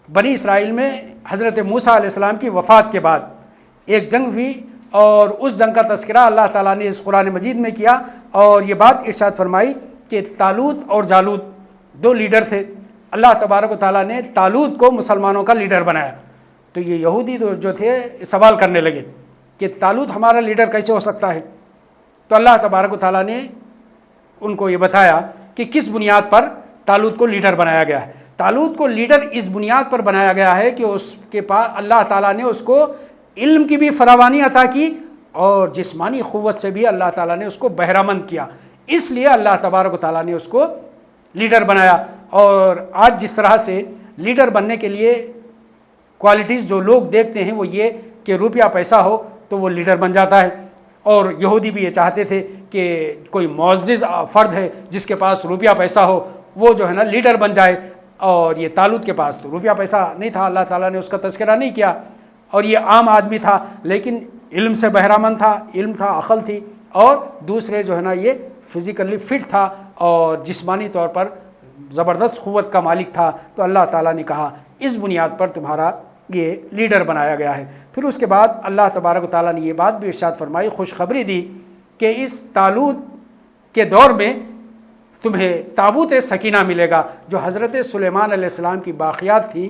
بنی اسرائیل میں حضرت موسیٰ علیہ السلام کی وفات کے بعد ایک جنگ ہوئی، اور اس جنگ کا تذکرہ اللہ تعالیٰ نے اس قرآن مجید میں کیا، اور یہ بات ارشاد فرمائی کہ طالوت اور جالوت 2 لیڈر تھے۔ اللہ تبارک و تعالیٰ نے طالوت کو مسلمانوں کا لیڈر بنایا، تو یہ یہودی جو تھے سوال کرنے لگے کہ طالوت ہمارا لیڈر کیسے ہو سکتا ہے؟ تو اللہ تبارک و تعالیٰ نے ان کو یہ بتایا کہ کس بنیاد پر طالوت کو لیڈر بنایا گیا ہے۔ طالوت کو لیڈر اس بنیاد پر بنایا گیا ہے کہ اس کے پاس اللہ تعالیٰ نے اس کو علم کی بھی فراوانی عطا کی، اور جسمانی قوت سے بھی اللہ تعالیٰ نے اس کو بہرامند کیا، اس لیے اللہ تبارک و تعالیٰ نے اس کو لیڈر بنایا۔ اور آج جس طرح سے لیڈر بننے کے لیے کوالٹیز جو لوگ دیکھتے ہیں وہ یہ کہ روپیہ پیسہ ہو تو وہ لیڈر بن جاتا ہے، اور یہودی بھی یہ چاہتے تھے کہ کوئی معزز فرد ہے جس کے پاس روپیہ پیسہ ہو وہ جو ہے نا لیڈر بن جائے، اور یہ طالوت کے پاس تو روپیہ پیسہ نہیں تھا، اللہ تعالیٰ نے اس کا تذکرہ نہیں کیا، اور یہ عام آدمی تھا لیکن علم سے بہرامند تھا، علم تھا، عقل تھی، اور دوسرے جو ہے نا یہ فزیکلی فٹ تھا اور جسمانی طور پر زبردست قوت کا مالک تھا۔ تو اللہ تعالیٰ نے کہا اس بنیاد پر تمہارا یہ لیڈر بنایا گیا ہے۔ پھر اس کے بعد اللہ تبارک و تعالیٰ نے یہ بات بھی ارشاد فرمائی، خوشخبری دی کہ اس طالوت کے دور میں تمہیں تابوت سکینہ ملے گا، جو حضرت سلیمان علیہ السلام کی باقیات تھی،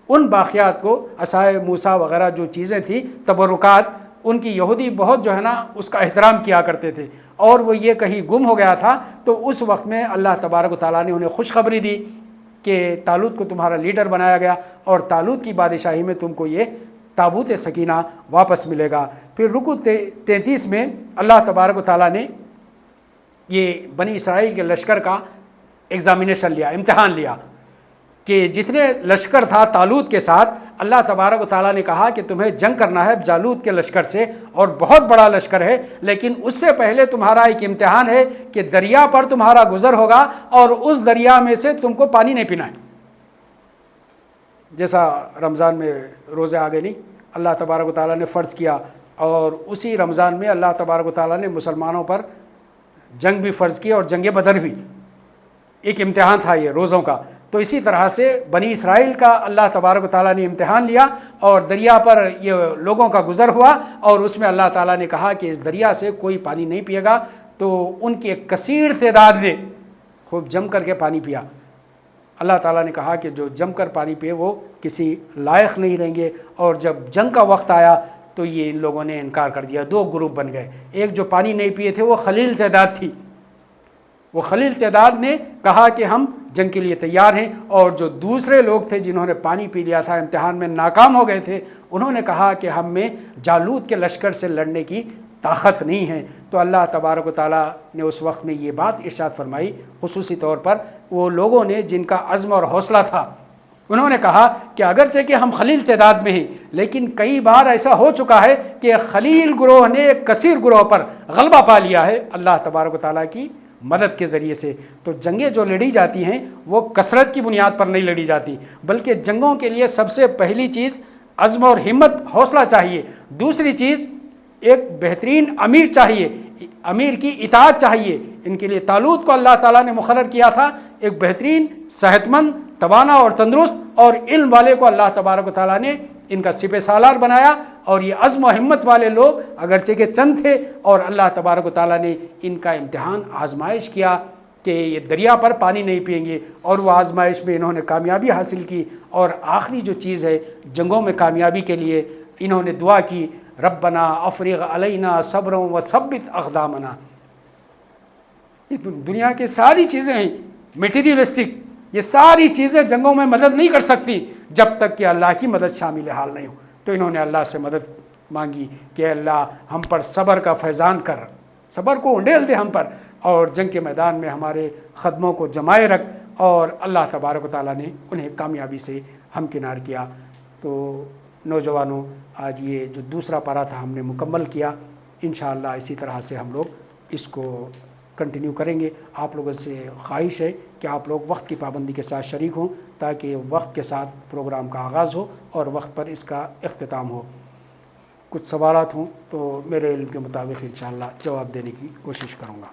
ان باقیات کو عصائے موسیٰ وغیرہ جو چیزیں تھیں تبرکات، ان کی یہودی بہت جو ہے نا اس کا احترام کیا کرتے تھے، اور وہ یہ کہیں گم ہو گیا تھا، تو اس وقت میں اللہ تبارک و تعالیٰ نے انہیں خوشخبری دی کہ طالوت کو تمہارا لیڈر بنایا گیا، اور طالوت کی بادشاہی میں تم کو یہ تابوت سکینہ واپس ملے گا۔ پھر رکوع 33 میں اللہ تبارک و تعالیٰ نے یہ بنی اسرائیل کے لشکر کا ایگزامینیشن لیا، امتحان لیا، کہ جتنے لشکر تھا طالوت کے ساتھ، اللہ تبارک و تعالیٰ نے کہا کہ تمہیں جنگ کرنا ہے جالوت کے لشکر سے، اور بہت بڑا لشکر ہے، لیکن اس سے پہلے تمہارا ایک امتحان ہے کہ دریا پر تمہارا گزر ہوگا، اور اس دریا میں سے تم کو پانی نہیں پینا ہے۔ جیسا رمضان میں روزے آگے نہیں اللہ تبارک و تعالیٰ نے فرض کیا، اور اسی رمضان میں اللہ تبارک و تعالیٰ نے مسلمانوں پر جنگ بھی فرض کی، اور جنگ بدر بھی ایک امتحان تھا یہ روزوں کا۔ تو اسی طرح سے بنی اسرائیل کا اللہ تبارک و تعالیٰ نے امتحان لیا، اور دریا پر یہ لوگوں کا گزر ہوا، اور اس میں اللہ تعالیٰ نے کہا کہ اس دریا سے کوئی پانی نہیں پیے گا، تو ان کی ایک کثیر تعداد نے خوب جم کر کے پانی پیا۔ اللہ تعالیٰ نے کہا کہ جو جم کر پانی پیے وہ کسی لائق نہیں رہیں گے، اور جب جنگ کا وقت آیا تو یہ ان لوگوں نے انکار کر دیا، 2 گروپ بن گئے۔ ایک جو پانی نہیں پیے تھے وہ خلیل تعداد تھی، وہ خلیل تعداد نے کہا کہ ہم جنگ کے لیے تیار ہیں، اور جو دوسرے لوگ تھے جنہوں نے پانی پی لیا تھا، امتحان میں ناکام ہو گئے تھے، انہوں نے کہا کہ ہم میں جالوت کے لشکر سے لڑنے کی طاقت نہیں ہے۔ تو اللہ تبارک و تعالیٰ نے اس وقت میں یہ بات ارشاد فرمائی، خصوصی طور پر وہ لوگوں نے جن کا عزم اور حوصلہ تھا، انہوں نے کہا کہ اگرچہ کہ ہم خلیل تعداد میں ہیں، لیکن کئی بار ایسا ہو چکا ہے کہ خلیل گروہ نے کثیر گروہ پر غلبہ پا لیا ہے اللہ تبارک و تعالیٰ کی مدد کے ذریعے سے۔ تو جنگیں جو لڑی جاتی ہیں وہ کثرت کی بنیاد پر نہیں لڑی جاتی، بلکہ جنگوں کے لیے سب سے پہلی چیز عزم اور ہمت، حوصلہ چاہیے۔ دوسری چیز ایک بہترین امیر چاہیے، امیر کی اطاعت چاہیے۔ ان کے لیے طالوت کو اللہ تعالیٰ نے مقرر کیا تھا، ایک بہترین، صحت مند، توانا اور تندرست اور علم والے کو اللہ تبارک و تعالیٰ نے ان کا سپہ سالار بنایا، اور یہ عزم و ہمت والے لوگ اگرچہ کہ چند تھے، اور اللہ تبارک و تعالیٰ نے ان کا امتحان آزمائش کیا کہ یہ دریا پر پانی نہیں پئیں گے، اور وہ آزمائش میں انہوں نے کامیابی حاصل کی۔ اور آخری جو چیز ہے جنگوں میں کامیابی کے لیے انہوں نے دعا کی، ربنا افرغ علینا صبرا وثبت اقدامنا۔ یہ دنیا کی ساری چیزیں ہیں میٹیریلسٹک، یہ ساری چیزیں جنگوں میں مدد نہیں کر سکتی جب تک کہ اللہ کی مدد شامل حال نہیں ہو۔ تو انہوں نے اللہ سے مدد مانگی کہ اللہ ہم پر صبر کا فیضان کر، صبر کو انڈیل دے ہم پر، اور جنگ کے میدان میں ہمارے قدموں کو جمائے رکھ، اور اللہ تبارک و تعالیٰ نے انہیں کامیابی سے ہمکنار کیا۔ تو نوجوانوں، آج یہ جو دوسرا پارہ تھا ہم نے مکمل کیا، انشاءاللہ اسی طرح سے ہم لوگ اس کو کنٹینیو کریں گے۔ آپ لوگوں سے خواہش ہے کہ آپ لوگ وقت کی پابندی کے ساتھ شریک ہوں، تاکہ وقت کے ساتھ پروگرام کا آغاز ہو اور وقت پر اس کا اختتام ہو۔ کچھ سوالات ہوں تو میرے علم کے مطابق انشاءاللہ جواب دینے کی کوشش کروں گا۔